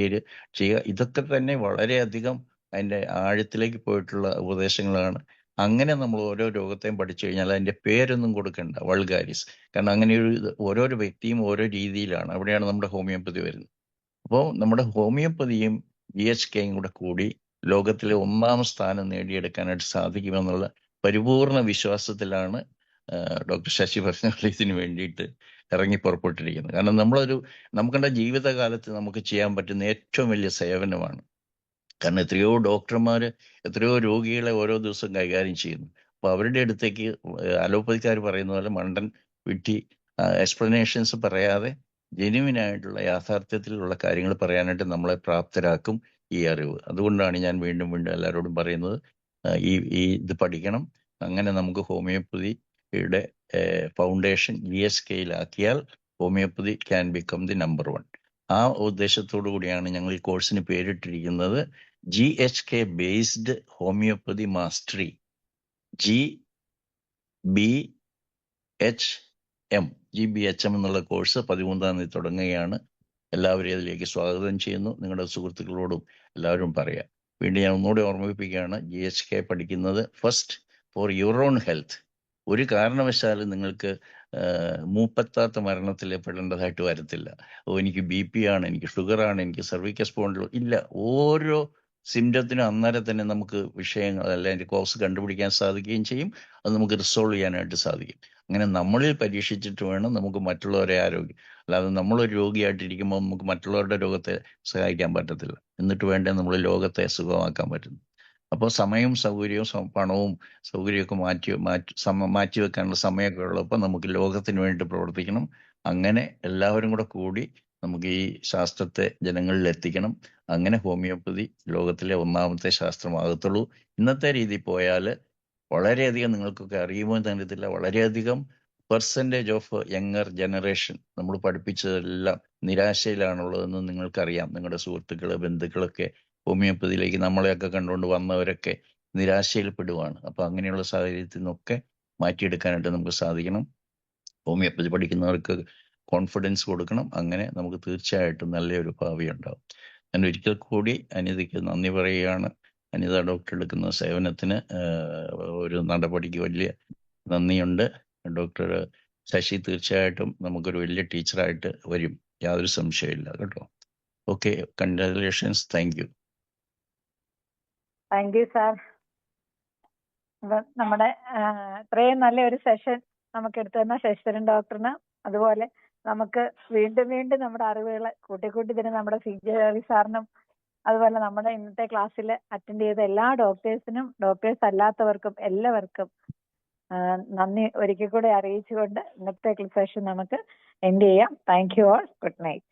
ചെയ്യുക. ഇതൊക്കെ തന്നെ വളരെയധികം അതിൻ്റെ ആഴത്തിലേക്ക് പോയിട്ടുള്ള ഉപദേശങ്ങളാണ്. അങ്ങനെ നമ്മൾ ഓരോ രോഗത്തെയും പഠിച്ചു കഴിഞ്ഞാൽ അതിൻ്റെ പേരൊന്നും കൊടുക്കണ്ട, വൾഗാരിസ്. കാരണം അങ്ങനെ ഓരോരോ വ്യക്തിയും ഓരോ രീതിയിലാണ്. അവിടെയാണ് നമ്മുടെ ഹോമിയോപ്പതി വരുന്നത്. അപ്പോൾ നമ്മുടെ ഹോമിയോപ്പതിയും GHKയും കൂടി ലോകത്തിലെ 1ാം സ്ഥാനം നേടിയെടുക്കാനായിട്ട് സാധിക്കുമെന്നുള്ള പരിപൂർണ വിശ്വാസത്തിലാണ് ഡോക്ടർ ശശി പറഞ്ഞ ഇതിന് വേണ്ടിയിട്ട് ഇറങ്ങി പുറപ്പെട്ടിരിക്കുന്നത്. കാരണം നമുക്കുള്ള ജീവിതകാലത്ത് നമുക്ക് ചെയ്യാൻ പറ്റുന്ന ഏറ്റവും വലിയ സേവനമാണ്. കാരണം എത്രയോ ഡോക്ടർമാർ എത്രയോ രോഗികളെ ഓരോ ദിവസവും കൈകാര്യം ചെയ്യുന്നു. അപ്പോൾ അവരുടെ അടുത്തേക്ക് അലോപ്പതിക്കാർ പറയുന്ന പോലെ മണ്ടൻ വിട്ടി എക്സ്പ്ലനേഷൻസ് പറയാതെ ജെന്യുവിനായിട്ടുള്ള യാഥാർത്ഥ്യത്തിലുള്ള കാര്യങ്ങൾ പറയാനായിട്ട് നമ്മളെ പ്രാപ്തരാക്കും ഈ അറിവ്. അതുകൊണ്ടാണ് ഞാൻ വീണ്ടും എല്ലാവരോടും പറയുന്നത്, ഇത് പഠിക്കണം. അങ്ങനെ നമുക്ക് ഹോമിയോപ്പതിയുടെ ഫൗണ്ടേഷൻ GSKയിലാക്കിയാൽ homeopathy can become the number 1. ആ ഉദ്ദേശത്തോടു കൂടിയാണ് ഞങ്ങൾ ഈ കോഴ്സിന് പേരിട്ടിരിക്കുന്നത് GHK based homeopathy mastery, GBHM എന്നുള്ള കോഴ്സ് 13-ാം തീയതി തുടങ്ങുകയാണ്. എല്ലാവരെയും അതിലേക്ക് സ്വാഗതം ചെയ്യുന്നു. നിങ്ങളുടെ സുഹൃത്തുക്കളോടും എല്ലാവരും പറയാം. വീണ്ടും ഞാൻ ഒന്നുകൂടെ ഓർമ്മിപ്പിക്കുകയാണ്, GHK പഠിക്കുന്നത് first for your own health. ഒരു കാരണവശാലും നിങ്ങൾക്ക് മൂപ്പത്താത്ത മരണത്തിൽ പെടേണ്ടതായിട്ട് വരത്തില്ല. എനിക്ക് BP ആണ്, എനിക്ക് ഷുഗറാണ്, എനിക്ക് സർവിക്കൽ സ്പോണ്ടിലോ ഇല്ല. ഓരോ സിംറ്റത്തിനും അന്നേരം തന്നെ നമുക്ക് വിഷയങ്ങൾ അതിൻ്റെ കോസ് കണ്ടുപിടിക്കാൻ സാധിക്കുകയും ചെയ്യും. അത് നമുക്ക് റിസോൾവ് ചെയ്യാനായിട്ട് സാധിക്കും. അങ്ങനെ നമ്മളിൽ പരീക്ഷിച്ചിട്ട് വേണം നമുക്ക് മറ്റുള്ളവരെ ആരോഗ്യം. അല്ലാതെ നമ്മളൊരു രോഗിയായിട്ടിരിക്കുമ്പോൾ നമുക്ക് മറ്റുള്ളവരുടെ രോഗത്തെ സഹായിക്കാൻ പറ്റത്തില്ല. എന്നിട്ട് വേണ്ടേ നമ്മൾ ലോകത്തെ സുഖമാക്കാൻ പറ്റുന്നു. അപ്പോൾ സമയവും സൗകര്യവും പണവും സൗകര്യമൊക്കെ മാറ്റി വെക്കാനുള്ള സമയമൊക്കെ ഉള്ളപ്പോൾ നമുക്ക് ലോകത്തിന് വേണ്ടി പ്രവർത്തിക്കണം. അങ്ങനെ എല്ലാവരും കൂടെ കൂടി നമുക്ക് ഈ ശാസ്ത്രത്തെ ജനങ്ങളിൽ എത്തിക്കണം. അങ്ങനെ ഹോമിയോപ്പതി ലോകത്തിലെ ഒന്നാമത്തെ ശാസ്ത്രമാകത്തുള്ളൂ. ഇന്നത്തെ രീതി പോയാൽ വളരെയധികം, നിങ്ങൾക്കൊക്കെ അറിയുമോ എന്ന് അറിയത്തില്ല, വളരെയധികം പെർസെൻറ്റേജ് ഓഫ് യങ്ങർ ജനറേഷൻ നമ്മൾ പഠിപ്പിച്ചതെല്ലാം നിരാശയിലാണുള്ളതെന്ന് നിങ്ങൾക്കറിയാം. നിങ്ങളുടെ സുഹൃത്തുക്കൾ, ബന്ധുക്കളൊക്കെ ഹോമിയോപ്പതിയിലേക്ക് നമ്മളെയൊക്കെ കണ്ടുകൊണ്ട് വന്നവരൊക്കെ നിരാശയിൽപ്പെടുവാണ്. അപ്പോൾ അങ്ങനെയുള്ള സാഹചര്യത്തിൽ നിന്നൊക്കെ മാറ്റിയെടുക്കാനായിട്ട് നമുക്ക് സാധിക്കണം. ഹോമിയോപ്പതി പഠിക്കുന്നവർക്ക് കോൺഫിഡൻസ് കൊടുക്കണം. അങ്ങനെ നമുക്ക് തീർച്ചയായിട്ടും നല്ലൊരു ഭാവി ഉണ്ടാവും. ഞാൻ ഒരിക്കൽ കൂടി അനിതയ്ക്ക് നന്ദി പറയുകയാണ്. അനിത ഡോക്ടർ എടുക്കുന്ന സേവനത്തിന് ഒരു നടപടിക്ക് വലിയ നന്ദിയുണ്ട്. ഡോക്ടർ ശശി തീർച്ചയായിട്ടും നമുക്കൊരു വലിയ ടീച്ചറായിട്ട് വരും, യാതൊരു സംശയമില്ല കേട്ടോ. Okay, congratulations. Thank you. Thank you sir. നമ്മുടെ ഇത്രയും നല്ലൊരു സെഷൻ നമുക്ക് എടുത്തു തന്ന ശശിധരൻ ഡോക്ടറിന്, അതുപോലെ നമുക്ക് വീണ്ടും വീണ്ടും നമ്മുടെ അറിവുകൾ കൂട്ടിക്കൂട്ടി തരുന്ന നമ്മുടെ CJ സാറിനും, അതുപോലെ നമ്മുടെ ഇന്നത്തെ ക്ലാസ്സിൽ അറ്റൻഡ് ചെയ്ത എല്ലാ ഡോക്ടേഴ്സിനും, ഡോക്ടേഴ്സ് അല്ലാത്തവർക്കും എല്ലാവർക്കും നന്ദി ഒരിക്കൽ കൂടെ അറിയിച്ചുകൊണ്ട് ഇന്നത്തെ സെഷൻ നമുക്ക് എൻഡ് ചെയ്യാം. Thank you all. Good night.